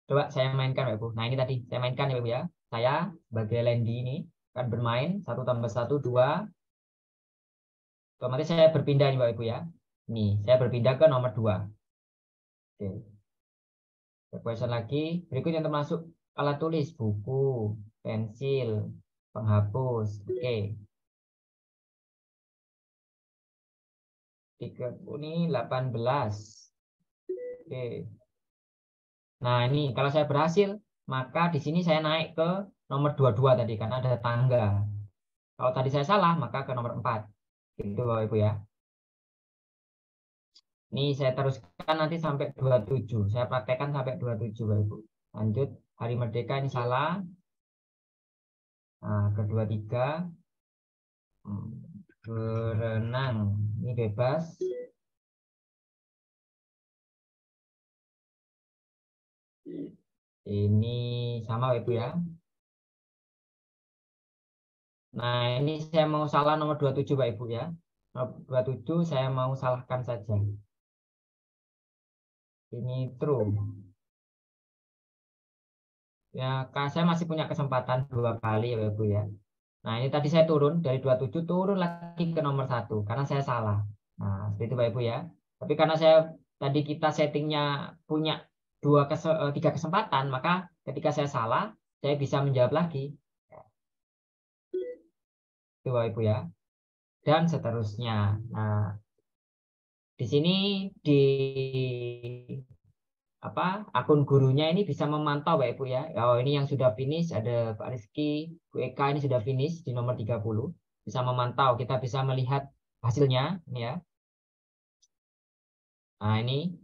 Coba saya mainkan Bapak Ibu. Nah ini tadi saya mainkan ya Bapak Ibu ya. Saya sebagai Landy ini akan bermain 1 tambah 1 2. Otomatis saya berpindah nih Bapak Ibu ya. Nih saya berpindah ke nomor 2. Oke. Question lagi. Berikut yang termasuk alat tulis, buku, pensil, penghapus. Oke. 30 ini 18. Oke. Nah, ini kalau saya berhasil, maka di sini saya naik ke nomor 22 tadi karena ada tangga. Kalau tadi saya salah, maka ke nomor 4. Gitu Bapak Ibu ya. Ini saya teruskan nanti sampai 27. Saya praktekkan sampai 27 Bapak Ibu. Lanjut, hari merdeka ini salah. Nah, ke 23. Berenang. Ini bebas. Ini sama Bapak Ibu ya. Nah, ini saya mau salah nomor 27 Bapak Ibu ya. Nomor 27 saya mau salahkan saja. Ini true. Ya, saya masih punya kesempatan 2 kali ya Bapak Ibu ya. Nah, ini tadi saya turun dari 27 turun lagi ke nomor 1 karena saya salah. Nah, seperti itu Bapak Ibu ya. Tapi karena saya tadi kita settingnya punya 3 kesempatan, maka ketika saya salah, saya bisa menjawab lagi. Itu Bapak Ibu ya. Dan seterusnya. Nah, di sini di akun gurunya ini bisa memantau Bapak Ibu ya. Oh, ini yang sudah finish ada Pak Rizky, Bu Eka ini sudah finish di nomor 30. Bisa memantau, kita bisa melihat hasilnya ini ya. Nah, ini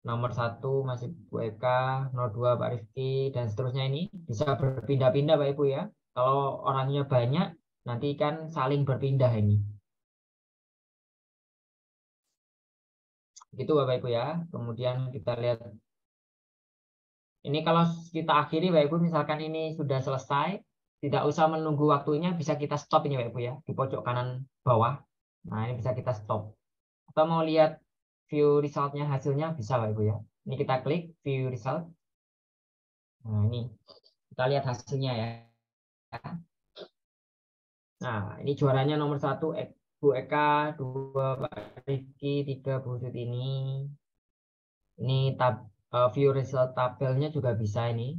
nomor 1 masih Bu Eka, nomor 2 Pak Rizky dan seterusnya ini bisa berpindah-pindah Bapak Ibu ya. Kalau orangnya banyak nanti kan saling berpindah ini. Gitu Bapak Ibu ya. Kemudian kita lihat ini kalau kita akhiri Bapak Ibu, misalkan ini sudah selesai, tidak usah menunggu waktunya, bisa kita stop ini Bapak Ibu ya, di pojok kanan bawah. Nah, ini bisa kita stop. Atau mau lihat view resultnya, hasilnya, bisa Bapak Ibu ya. Ini kita klik view result. Nah, ini kita lihat hasilnya ya. Nah, ini juaranya nomor 1 Bu Eka, 2 Pak Rizky, 3 Bu Sud ini. Ini view result tabelnya juga bisa ini.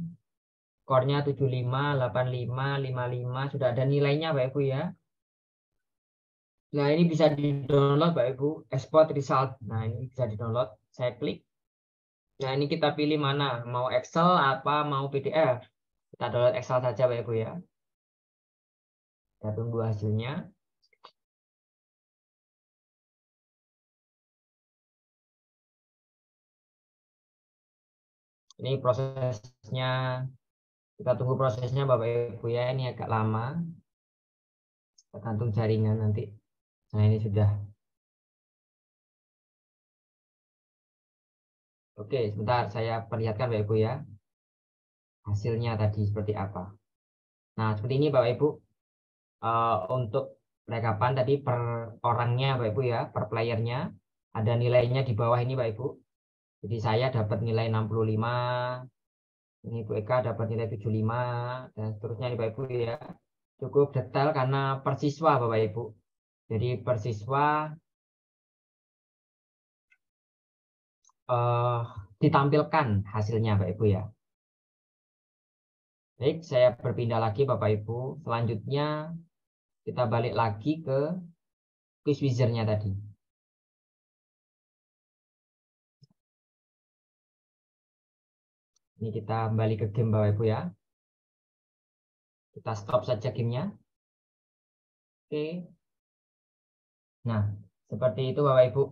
Skornya 75, 85, 55 sudah ada nilainya Bapak Ibu ya. Nah, ini bisa di-download Bapak Ibu, export result. Nah, ini bisa di-download. Saya klik. Nah, ini kita pilih mana, mau Excel apa mau PDF. Kita download Excel saja Bapak Ibu ya. Kita tunggu hasilnya. Ini prosesnya, kita tunggu prosesnya Bapak Ibu ya. Ini agak lama. Tergantung jaringan nanti. Nah, ini sudah. Oke, sebentar saya perlihatkan Bapak Ibu ya. Hasilnya tadi seperti apa. Nah, seperti ini Bapak Ibu. Untuk rekapan tadi per orangnya Bapak Ibu ya, per playernya. Ada nilainya di bawah ini Bapak Ibu. Jadi saya dapat nilai 65. Ini Bu Eka dapat nilai 75. Dan seterusnya ini Bapak Ibu ya. Cukup detail karena persiswa Bapak Ibu. Jadi persiswa eh, ditampilkan hasilnya Bapak Ibu ya. Baik, saya berpindah lagi Bapak Ibu. Selanjutnya kita balik lagi ke quiz wizard-nya tadi. Ini kita kembali ke game Bapak Ibu ya. Kita stop saja gamenya. Oke. Nah, seperti itu Bapak Ibu.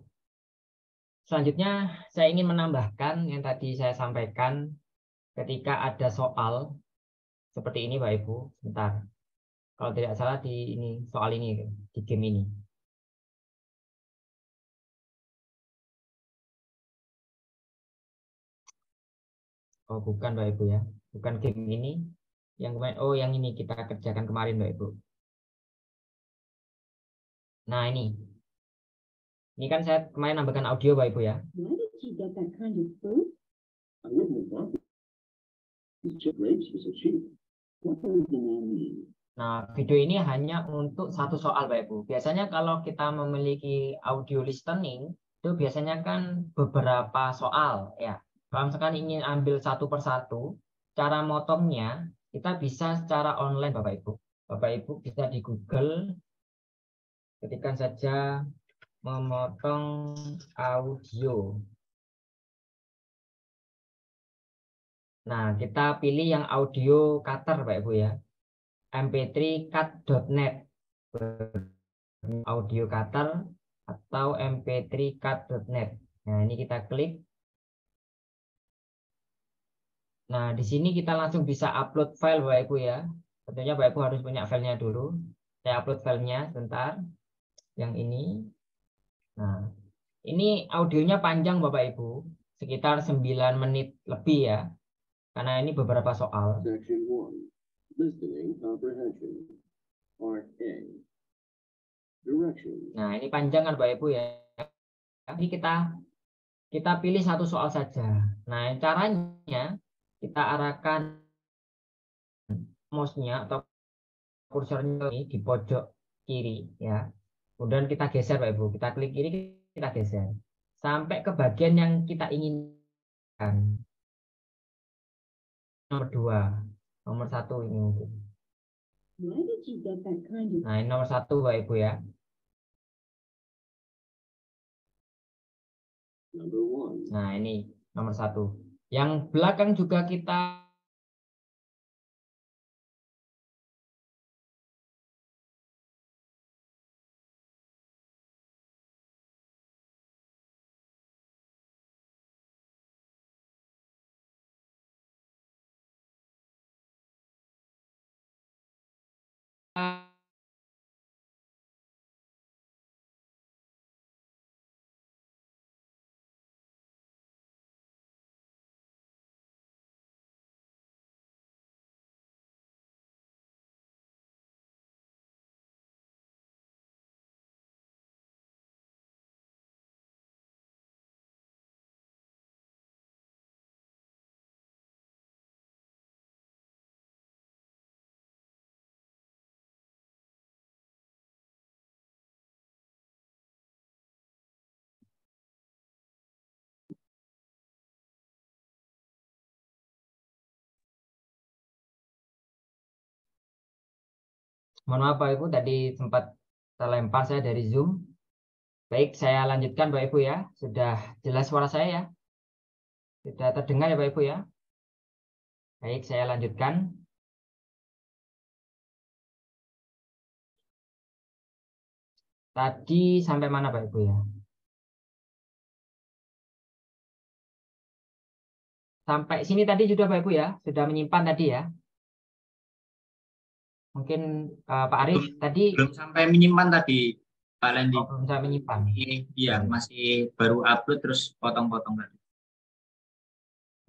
Selanjutnya saya ingin menambahkan yang tadi saya sampaikan ketika ada soal seperti ini Bapak Ibu. Sebentar. Kalau tidak salah di ini soal ini di game ini. Oh, bukan Bapak Ibu ya. Bukan game ini. Yang kemarin, oh yang ini kita kerjakan kemarin Bapak Ibu. Nah, ini. Ini kan saya kemarin nambahkan audio Bapak Ibu ya. Nah, video ini hanya untuk satu soal, Bapak Ibu. Biasanya kalau kita memiliki audio listening, itu biasanya kan beberapa soal, ya. Kalau misalkan ingin ambil satu persatu, cara motongnya kita bisa secara online, Bapak Ibu. Bapak Ibu bisa di Google, ketikkan saja memotong audio. Nah, kita pilih yang audio cutter, Bapak Ibu ya. mp3cut.net. Audio cutter atau mp3cut.net. Nah, ini kita klik. Nah, di sini kita langsung bisa upload file, Bapak Ibu ya. Tentunya Bapak Ibu harus punya filenya dulu. Saya upload filenya sebentar. Yang ini. Nah, ini audionya panjang Bapak Ibu. Sekitar 9 menit lebih ya. Karena ini beberapa soal. Section 1. Listening comprehension. Part A. Directions. Nah, ini panjang kan Bapak Ibu ya. Ini kita pilih satu soal saja. Nah, caranya kita arahkan mouse-nya atau kursornya ini di pojok kiri ya. Kemudian kita geser Bapak Ibu. Kita klik kiri, kita geser sampai ke bagian yang kita inginkan. Nomor 2, nomor 1 ini mungkin. Nah, ini nomor 1 Bapak Ibu ya. Nah, ini nomor 1. Yang belakang juga kita mohon maaf Pak Ibu, tadi sempat terlempar saya dari Zoom. Baik, saya lanjutkan Pak Ibu ya. Sudah jelas suara saya ya? Sudah terdengar ya Pak Ibu ya? Baik, saya lanjutkan. Tadi sampai mana Pak Ibu ya? Sampai sini tadi sudah Pak Ibu ya? Sudah menyimpan tadi ya? Mungkin Pak Arif tadi belum sampai menyimpan tadi Pak Lendi. belum saya menyimpan. Iya, masih baru upload terus potong-potong tadi.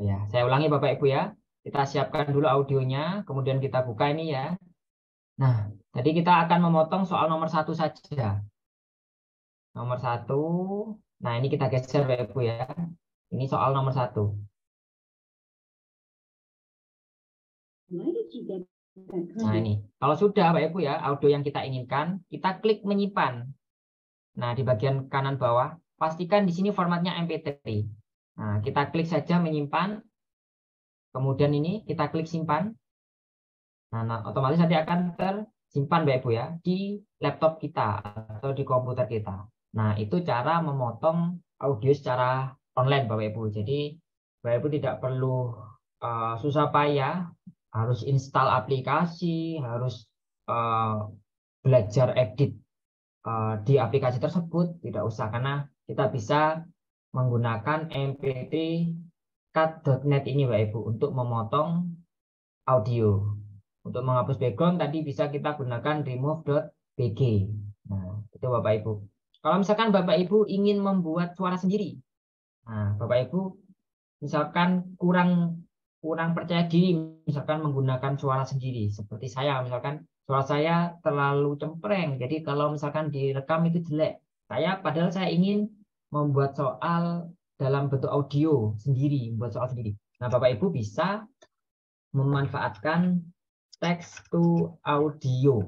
Ya, saya ulangi Bapak Ibu ya. Kita siapkan dulu audionya, kemudian kita buka ini ya. Nah, tadi kita akan memotong soal nomor 1 saja. Nomor 1. Nah, ini kita geser Bapak Ibu ya. Ini soal nomor 1. Nah, ini. Kalau sudah Bapak Ibu ya, audio yang kita inginkan, kita klik menyimpan. Nah, di bagian kanan bawah, pastikan di sini formatnya MP3. Nah, kita klik saja menyimpan. Kemudian ini kita klik simpan. Nah, otomatis nanti akan tersimpan Bapak Ibu ya di laptop kita atau di komputer kita. Nah, itu cara memotong audio secara online Bapak Ibu. Jadi Bapak Ibu tidak perlu susah payah, harus install aplikasi, harus belajar edit di aplikasi tersebut, tidak usah, karena kita bisa menggunakan mp3cut.net ini Bapak Ibu untuk memotong audio. Untuk menghapus background tadi bisa kita gunakan remove.bg. Nah, itu Bapak Ibu. Kalau misalkan Bapak Ibu ingin membuat suara sendiri, nah Bapak Ibu misalkan kurang percaya diri, misalkan menggunakan suara sendiri, seperti saya, misalkan suara saya terlalu cempreng, jadi kalau misalkan direkam itu jelek. Padahal saya ingin membuat soal dalam bentuk audio sendiri, membuat soal sendiri. Nah, Bapak Ibu bisa memanfaatkan text to audio.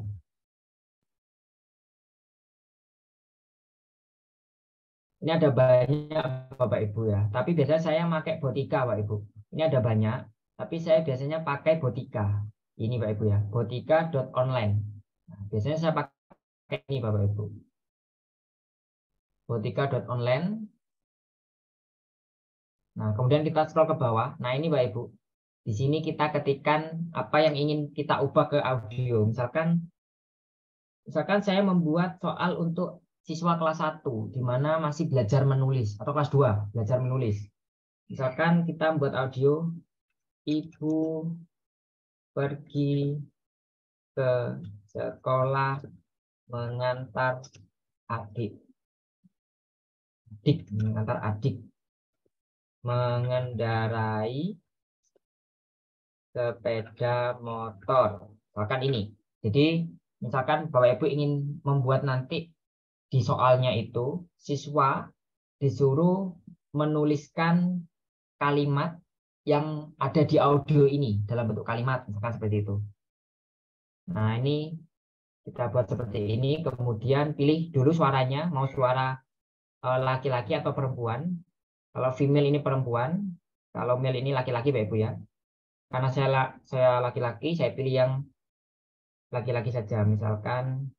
Ini ada banyak Bapak Ibu ya, tapi biasanya saya pakai Botika Bapak Ibu. Ini ada banyak, tapi saya biasanya pakai Botika. Ini Bapak Ibu ya, botika.online. Nah, biasanya saya pakai ini Bapak Ibu. Botika.online. Nah, kemudian kita scroll ke bawah. Nah, ini Bapak Ibu. Di sini kita ketikkan apa yang ingin kita ubah ke audio. Misalkan saya membuat soal untuk siswa kelas 1 di mana masih belajar menulis, atau kelas 2 belajar menulis. Misalkan kita membuat audio, ibu pergi ke sekolah mengantar mengantar adik mengendarai sepeda motor. Misalkan ini. Jadi misalkan Bapak Ibu ingin membuat nanti di soalnya itu siswa disuruh menuliskan kalimat yang ada di audio ini dalam bentuk kalimat, misalkan seperti itu. Nah, ini kita buat seperti ini, kemudian pilih dulu suaranya, mau suara laki-laki atau perempuan. Kalau female ini perempuan, kalau male ini laki-laki Bapak Ibu ya. Karena saya laki-laki, saya pilih yang laki-laki saja. Misalkan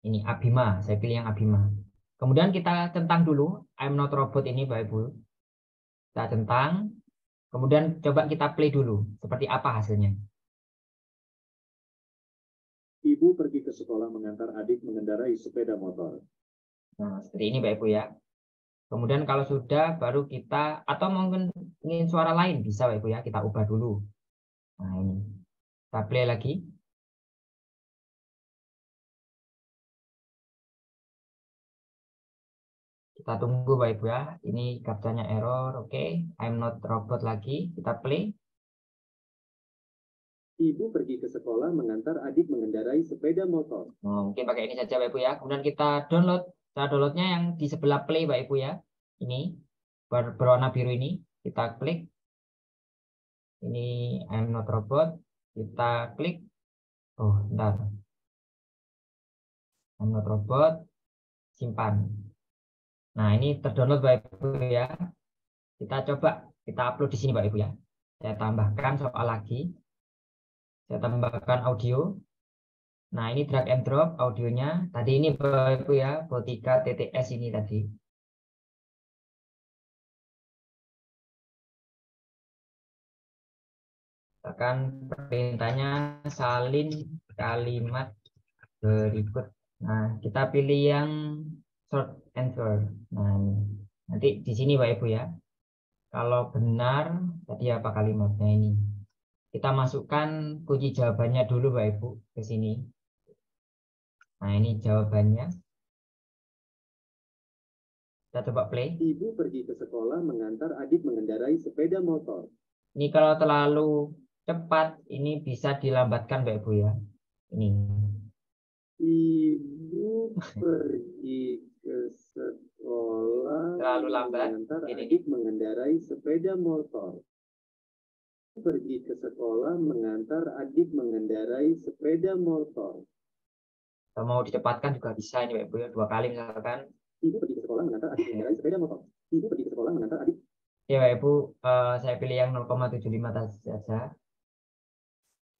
ini Abima, saya pilih yang Abima. Kemudian kita centang dulu I'm not robot ini Bapak Ibu. Kita centang, kemudian coba kita play dulu. Seperti apa hasilnya? Ibu pergi ke sekolah mengantar adik mengendarai sepeda motor. Nah, seperti ini Bapak Ibu ya. Kemudian kalau sudah baru kita, atau mungkin ingin suara lain bisa Bapak Ibu ya, kita ubah dulu. Nah, ini. Kita play lagi. Kita tunggu Bapak Ibu ya. Ini captcha-nya error. Oke. I'm not robot lagi. Kita play. Ibu pergi ke sekolah mengantar adik mengendarai sepeda motor. Mungkin pakai ini saja Bapak Ibu ya. Kemudian kita download. Cara downloadnya yang di sebelah play Bapak Ibu ya. Ini berwarna biru ini. Kita klik. Ini I'm not robot. Kita klik. Oh, bentar. I'm not robot. Simpan. Nah, ini terdownload Bapak Ibu ya. Kita coba kita upload di sini Bapak Ibu ya. Saya tambahkan soal lagi. Saya tambahkan audio. Nah, ini drag and drop audionya. Tadi ini Bapak Ibu ya, Botika TTS ini tadi. Misalkan perintahnya salin kalimat berikut. Nah, kita pilih yang short answer. Nah, ini. Nanti di sini Bapak Ibu ya. Kalau benar, tadi apa kalimatnya ini? Kita masukkan kunci jawabannya dulu Bapak Ibu ke sini. Nah, ini jawabannya. Kita coba play. Ibu pergi ke sekolah mengantar adik mengendarai sepeda motor. Ini kalau terlalu cepat, ini bisa dilambatkan Bapak Ibu ya. Ini. Ibu pergi ke sekolah Terlalu lambat. mengantar Ini. adik mengendarai sepeda motor. Pergi ke sekolah mengantar adik mengendarai sepeda motor. Kalau mau dicepatkan juga bisa ini Bapak Ibu ya. 2 kali misalkan. Ibu pergi ke sekolah mengantar adik mengendarai sepeda motor. Ibu pergi ke sekolah mengantar adik. Ya Bapak Ibu, saya pilih yang 0,75 saja.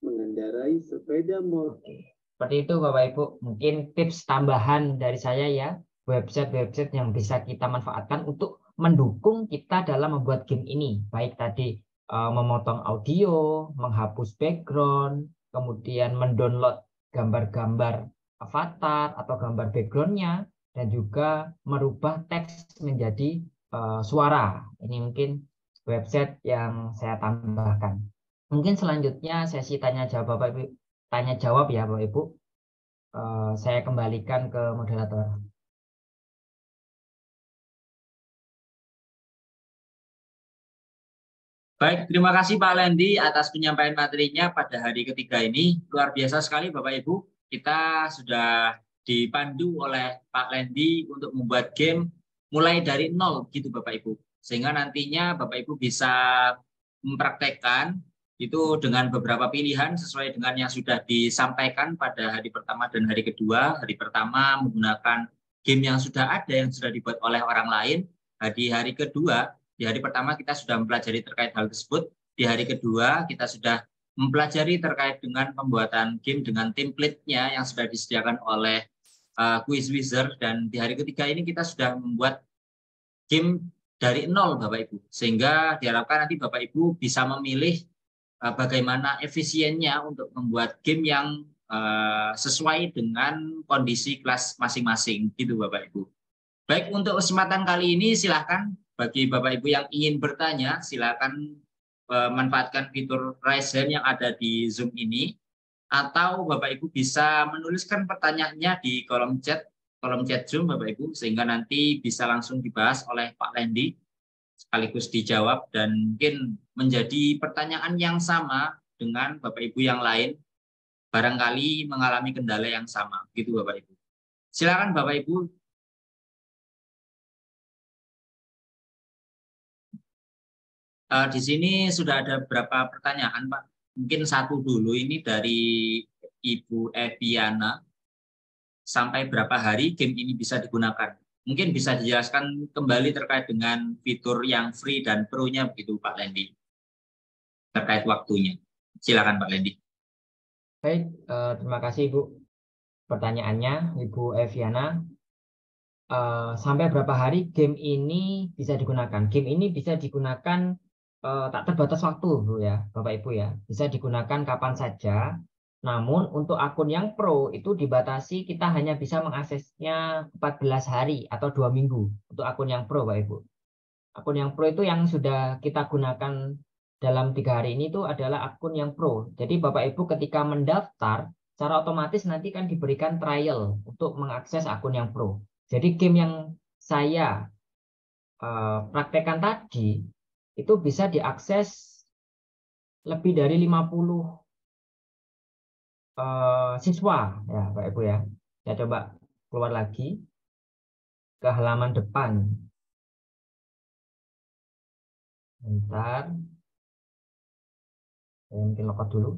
Mengendarai sepeda motor. Oke. Seperti itu Bapak Ibu. Mungkin tips tambahan dari saya ya. Website-website yang bisa kita manfaatkan untuk mendukung kita dalam membuat game ini. Baik tadi memotong audio, menghapus background, kemudian mendownload gambar-gambar avatar atau gambar backgroundnya, dan juga merubah teks menjadi suara. Ini mungkin website yang saya tambahkan. Mungkin selanjutnya sesi tanya jawab Bapak Ibu, tanya jawab ya Bapak Ibu. Saya kembalikan ke moderator. Baik, terima kasih Pak Lendi atas penyampaian materinya pada hari ketiga ini. Luar biasa sekali Bapak Ibu. Kita sudah dipandu oleh Pak Lendi untuk membuat game mulai dari nol gitu Bapak Ibu. Sehingga nantinya Bapak Ibu bisa mempraktekkan Itu dengan beberapa pilihan sesuai dengan yang sudah disampaikan pada hari pertama dan hari kedua. Hari pertama menggunakan game yang sudah ada, yang sudah dibuat oleh orang lain. Di hari kedua, di hari pertama kita sudah mempelajari terkait hal tersebut. Di hari kedua kita sudah mempelajari terkait dengan pembuatan game dengan template-nya yang sudah disediakan oleh Quiz Wizard. Dan di hari ketiga ini kita sudah membuat game dari nol Bapak Ibu. Sehingga diharapkan nanti Bapak Ibu bisa memilih bagaimana efisiennya untuk membuat game yang sesuai dengan kondisi kelas masing-masing gitu Bapak Ibu. Baik, untuk kesempatan kali ini silahkan bagi Bapak Ibu yang ingin bertanya, silahkan manfaatkan fitur raise hand yang ada di Zoom ini, atau Bapak Ibu bisa menuliskan pertanyaannya di kolom chat Zoom Bapak Ibu, sehingga nanti bisa langsung dibahas oleh Pak Lendi sekaligus dijawab, dan mungkin menjadi pertanyaan yang sama dengan Bapak Ibu yang lain, barangkali mengalami kendala yang sama, gitu Bapak Ibu. Silakan Bapak Ibu. Di sini sudah ada beberapa pertanyaan Pak. Mungkin satu dulu, ini dari Ibu Eviana. Sampai berapa hari game ini bisa digunakan? Mungkin bisa dijelaskan kembali terkait dengan fitur yang free dan pro-nya begitu Pak Lendi. Terkait waktunya. Silakan Pak Lendi. Baik, terima kasih Ibu. Pertanyaannya Ibu Eviana, sampai berapa hari game ini bisa digunakan? Game ini bisa digunakan tak terbatas waktu Bu ya, Bapak Ibu ya. Bisa digunakan kapan saja. Namun untuk akun yang pro itu dibatasi, kita hanya bisa mengaksesnya 14 hari atau 2 minggu untuk akun yang pro Bapak Ibu. Akun yang pro itu yang sudah kita gunakan dalam 3 hari ini itu adalah akun yang pro. Jadi Bapak Ibu ketika mendaftar, secara otomatis nanti kan diberikan trial untuk mengakses akun yang pro. Jadi game yang saya praktekkan tadi itu bisa diakses lebih dari 50 siswa ya Pak Ibu ya. Saya coba keluar lagi ke halaman depan. Bentar. Saya mungkin logout dulu.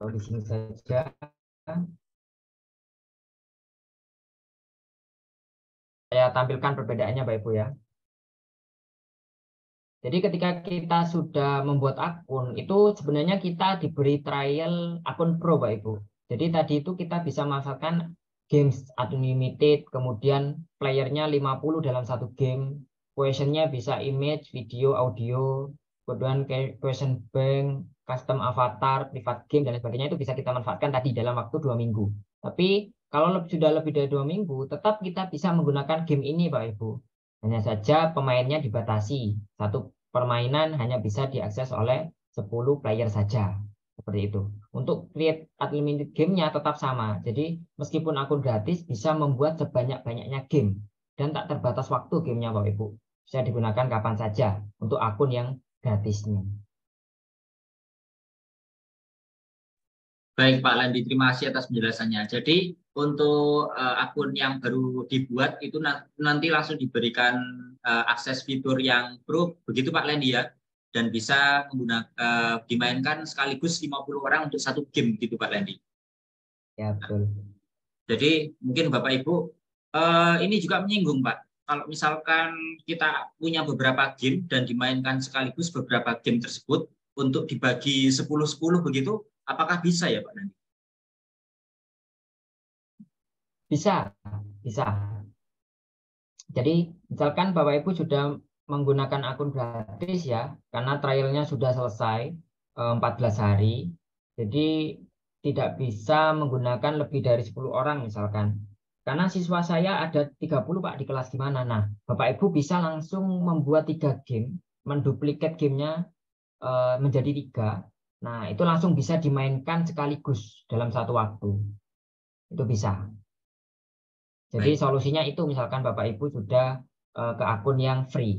Di sini saja. Saya tampilkan perbedaannya Pak Ibu ya. Jadi ketika kita sudah membuat akun, itu sebenarnya kita diberi trial akun pro Pak Ibu. Jadi tadi itu kita bisa memanfaatkan games unlimited, kemudian playernya 50 dalam satu game, questionnya bisa image, video, audio, kemudian question bank, custom avatar, private game, dan sebagainya itu bisa kita manfaatkan tadi dalam waktu 2 minggu. Tapi kalau sudah lebih dari 2 minggu, tetap kita bisa menggunakan game ini Pak Ibu. Hanya saja pemainnya dibatasi. Satu permainan hanya bisa diakses oleh 10 player saja. Seperti itu. Untuk create unlimited game-nya tetap sama. Jadi meskipun akun gratis bisa membuat sebanyak-banyaknya game. Dan tak terbatas waktu gamenya Bapak Ibu. Bisa digunakan kapan saja untuk akun yang gratisnya. Baik Pak Lendi, terima kasih atas penjelasannya. Jadi untuk akun yang baru dibuat itu nanti langsung diberikan akses fitur yang pro, begitu Pak Lendi ya, dan bisa menggunakan dimainkan sekaligus 50 orang untuk satu game gitu Pak Lendi. Ya betul. Jadi mungkin Bapak Ibu ini juga menyinggung Pak, kalau misalkan kita punya beberapa game dan dimainkan sekaligus beberapa game tersebut untuk dibagi 10-10 begitu, apakah bisa ya Pak Nandi? Bisa, bisa. Jadi misalkan Bapak Ibu sudah menggunakan akun gratis ya, karena trialnya sudah selesai 14 hari, jadi tidak bisa menggunakan lebih dari 10 orang misalkan. Karena siswa saya ada 30 Pak di kelas gimana. Nah, Bapak Ibu bisa langsung membuat 3 game, menduplikat gamenya menjadi 3. Nah, itu langsung bisa dimainkan sekaligus dalam satu waktu. Itu bisa. Jadi solusinya itu misalkan Bapak Ibu sudah ke akun yang free.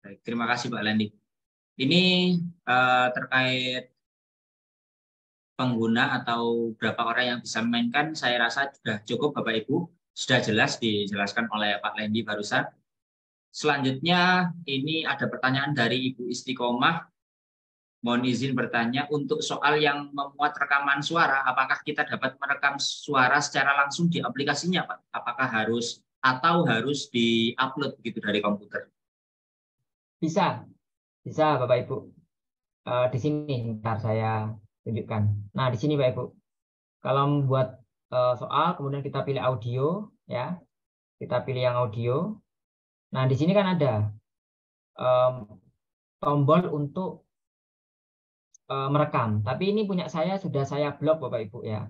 Baik, terima kasih Pak Lendi. Ini terkait pengguna atau berapa orang yang bisa memainkan, saya rasa sudah cukup Bapak Ibu. Sudah jelas dijelaskan oleh Pak Lendi barusan. Selanjutnya ini ada pertanyaan dari Ibu Istiqomah. Mohon izin bertanya, untuk soal yang memuat rekaman suara, apakah kita dapat merekam suara secara langsung di aplikasinya, Pak? Apakah harus di-upload begitu dari komputer? Bisa, Bapak Ibu. Di sini ntar saya tunjukkan. Nah, di sini Bapak Ibu. Kalau membuat soal, kemudian kita pilih audio, ya. Kita pilih yang audio. Nah, di sini kan ada tombol untuk merekam. Tapi ini punya saya sudah saya blok Bapak Ibu ya.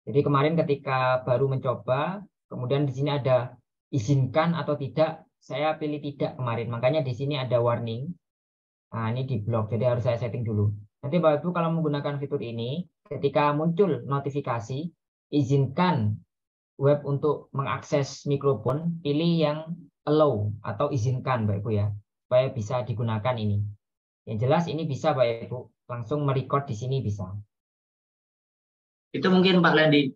Jadi kemarin ketika baru mencoba, kemudian di sini ada izinkan atau tidak, saya pilih tidak kemarin. Makanya di sini ada warning. Nah, ini di blok, jadi harus saya setting dulu. Nanti Bapak Ibu kalau menggunakan fitur ini, ketika muncul notifikasi, izinkan web untuk mengakses mikrofon, pilih yang allow atau izinkan Bapak Ibu ya, supaya bisa digunakan ini. Yang jelas ini bisa Bapak Ibu, langsung merecord di sini bisa. Itu mungkin Pak Lendi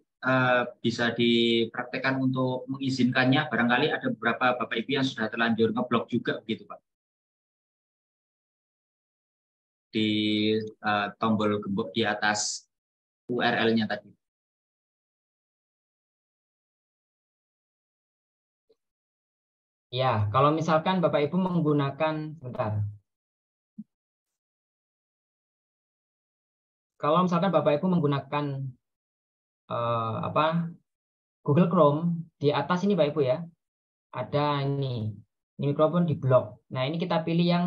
bisa dipraktekkan untuk mengizinkannya. Barangkali ada beberapa Bapak Ibu yang sudah terlanjur ngeblok juga begitu Pak. Di tombol gembok di atas URL-nya tadi. Ya, kalau misalkan Bapak Ibu menggunakan, sebentar. Kalau misalkan Bapak Ibu menggunakan Google Chrome, di atas ini Bapak Ibu ya, ada ini mikrofon di blok. Nah, ini kita pilih yang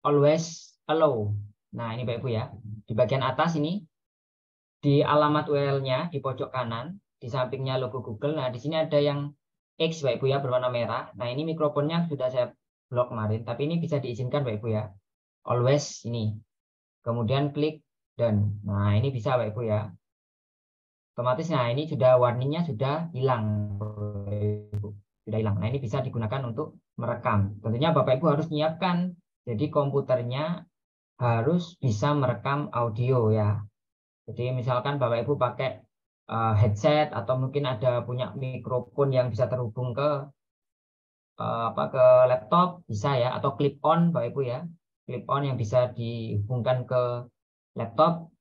always allow. Nah, ini Bapak Ibu ya, di bagian atas ini, di alamat URL-nya di pojok kanan, di sampingnya logo Google. Nah, di sini ada yang X Bapak Ibu ya, berwarna merah. Nah, ini mikrofonnya sudah saya blok kemarin, tapi ini bisa diizinkan Bapak Ibu ya. Always ini. Kemudian klik dan. Nah, ini bisa Bapak Ibu ya. Otomatis, nah ini sudah warningnya sudah hilang. Sudah hilang. Nah, ini bisa digunakan untuk merekam. Tentunya Bapak Ibu harus menyiapkan. Jadi komputernya harus bisa merekam audio ya. Jadi misalkan Bapak Ibu pakai headset atau mungkin ada punya mikrofon yang bisa terhubung ke ke laptop bisa ya, atau clip on Bapak Ibu ya. Clip on yang bisa dihubungkan ke laptop,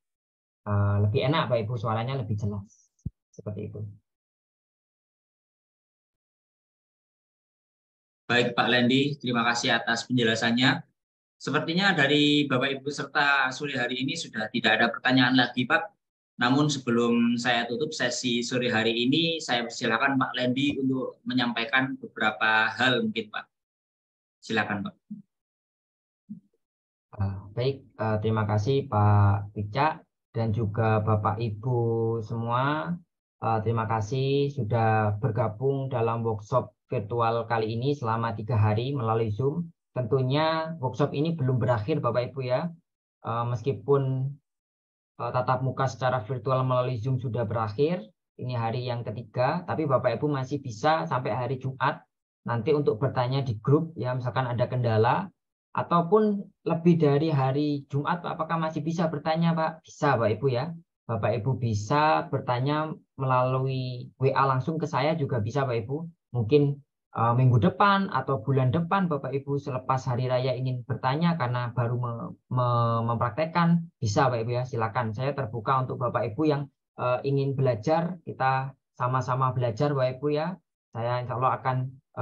lebih enak Bapak Ibu, suaranya lebih jelas. Seperti itu. Baik Pak Lendi, terima kasih atas penjelasannya. Sepertinya dari Bapak Ibu serta sore hari ini sudah tidak ada pertanyaan lagi Pak. Namun sebelum saya tutup sesi sore hari ini, saya persilakan Pak Lendi untuk menyampaikan beberapa hal mungkin Pak. Silakan Pak. Baik, terima kasih Pak Wicak dan juga Bapak Ibu semua. Terima kasih sudah bergabung dalam workshop virtual kali ini selama 3 hari melalui Zoom. Tentunya workshop ini belum berakhir Bapak Ibu ya. Meskipun tatap muka secara virtual melalui Zoom sudah berakhir, ini hari yang ketiga, tapi Bapak Ibu masih bisa sampai hari Jumat nanti untuk bertanya di grup ya, misalkan ada kendala, ataupun lebih dari hari Jumat, apakah masih bisa bertanya Pak? Bisa Bapak Ibu ya. Bapak Ibu bisa bertanya melalui WA langsung ke saya juga bisa Bapak Ibu. Mungkin minggu depan atau bulan depan Bapak Ibu selepas hari raya ingin bertanya karena baru mempraktekkan, bisa Bapak Ibu ya, silakan. Saya terbuka untuk Bapak Ibu yang ingin belajar, kita sama-sama belajar Bapak Ibu ya. Saya insya Allah akan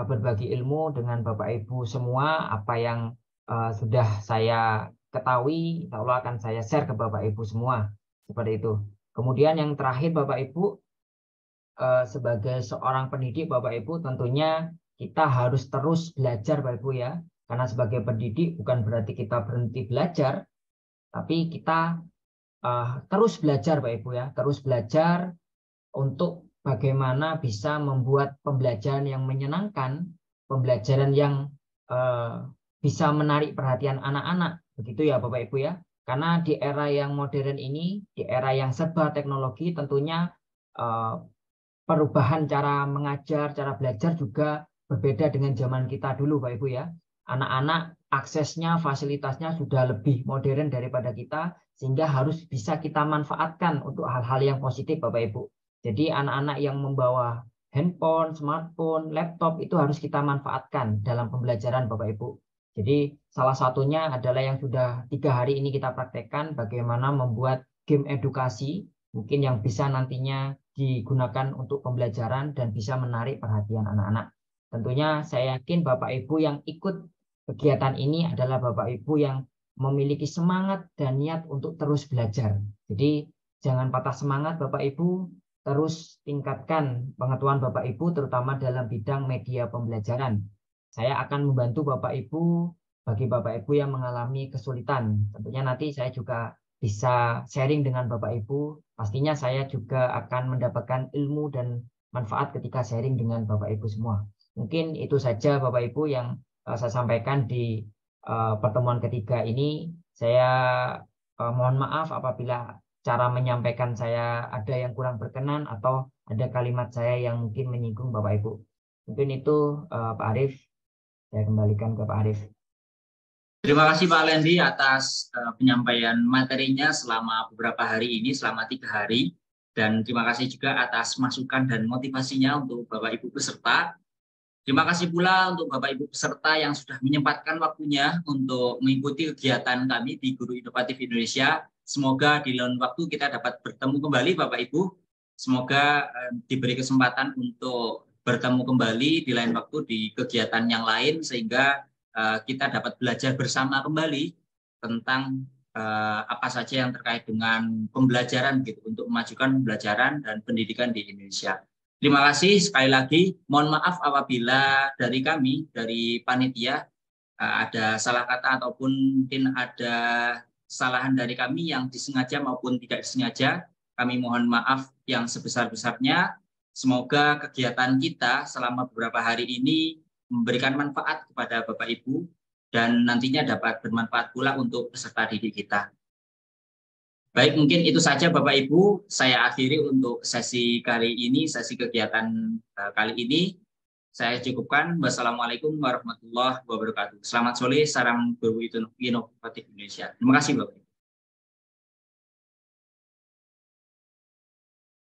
berbagi ilmu dengan Bapak Ibu semua. Apa yang sudah saya ketahui, insya Allah akan saya share ke Bapak Ibu semua. Seperti itu. Kemudian yang terakhir Bapak Ibu, sebagai seorang pendidik Bapak Ibu tentunya kita harus terus belajar Bapak Ibu ya. Karena sebagai pendidik bukan berarti kita berhenti belajar, tapi kita terus belajar Bapak Ibu ya. Terus belajar untuk bagaimana bisa membuat pembelajaran yang menyenangkan, pembelajaran yang bisa menarik perhatian anak-anak. Begitu ya Bapak Ibu ya. Karena di era yang modern ini, di era yang serba teknologi, tentunya perubahan cara mengajar, cara belajar juga berbeda dengan zaman kita dulu Bapak Ibu ya. Anak-anak aksesnya, fasilitasnya sudah lebih modern daripada kita, sehingga harus bisa kita manfaatkan untuk hal-hal yang positif Bapak Ibu. Jadi anak-anak yang membawa handphone, smartphone, laptop itu harus kita manfaatkan dalam pembelajaran Bapak Ibu. Jadi salah satunya adalah yang sudah 3 hari ini kita praktekkan, bagaimana membuat game edukasi, mungkin yang bisa nantinya digunakan untuk pembelajaran dan bisa menarik perhatian anak-anak. Tentunya saya yakin Bapak Ibu yang ikut kegiatan ini adalah Bapak Ibu yang memiliki semangat dan niat untuk terus belajar. Jadi jangan patah semangat Bapak Ibu, terus tingkatkan pengetahuan Bapak Ibu terutama dalam bidang media pembelajaran. Saya akan membantu Bapak Ibu bagi Bapak Ibu yang mengalami kesulitan. Tentunya nanti saya juga bisa sharing dengan Bapak Ibu. Pastinya saya juga akan mendapatkan ilmu dan manfaat ketika sharing dengan Bapak Ibu semua. Mungkin itu saja Bapak Ibu yang saya sampaikan di pertemuan ketiga ini. Saya mohon maaf apabila cara menyampaikan saya ada yang kurang berkenan atau ada kalimat saya yang mungkin menyinggung Bapak Ibu. Mungkin itu Pak Arief. Saya kembalikan ke Pak Arief. Terima kasih Pak Lendi atas penyampaian materinya selama beberapa hari ini, selama 3 hari. Dan terima kasih juga atas masukan dan motivasinya untuk Bapak Ibu peserta. Terima kasih pula untuk Bapak Ibu peserta yang sudah menyempatkan waktunya untuk mengikuti kegiatan kami di Guru Inovatif Indonesia. Semoga di lain waktu kita dapat bertemu kembali Bapak Ibu. Semoga diberi kesempatan untuk bertemu kembali di lain waktu di kegiatan yang lain sehingga kita dapat belajar bersama kembali tentang apa saja yang terkait dengan pembelajaran gitu untuk memajukan pembelajaran dan pendidikan di Indonesia. Terima kasih sekali lagi. Mohon maaf apabila dari kami, dari panitia, ada salah kata ataupun mungkin ada kesalahan dari kami yang disengaja maupun tidak disengaja. Kami mohon maaf yang sebesar-besarnya. Semoga kegiatan kita selama beberapa hari ini memberikan manfaat kepada Bapak Ibu dan nantinya dapat bermanfaat pula untuk peserta didik kita. Baik, mungkin itu saja Bapak Ibu. Saya akhiri untuk sesi kali ini, sesi kegiatan kali ini. Saya cukupkan. Wassalamualaikum warahmatullahi wabarakatuh. Selamat sore, salam Guru Inovatif Indonesia. Terima kasih Bapak Ibu.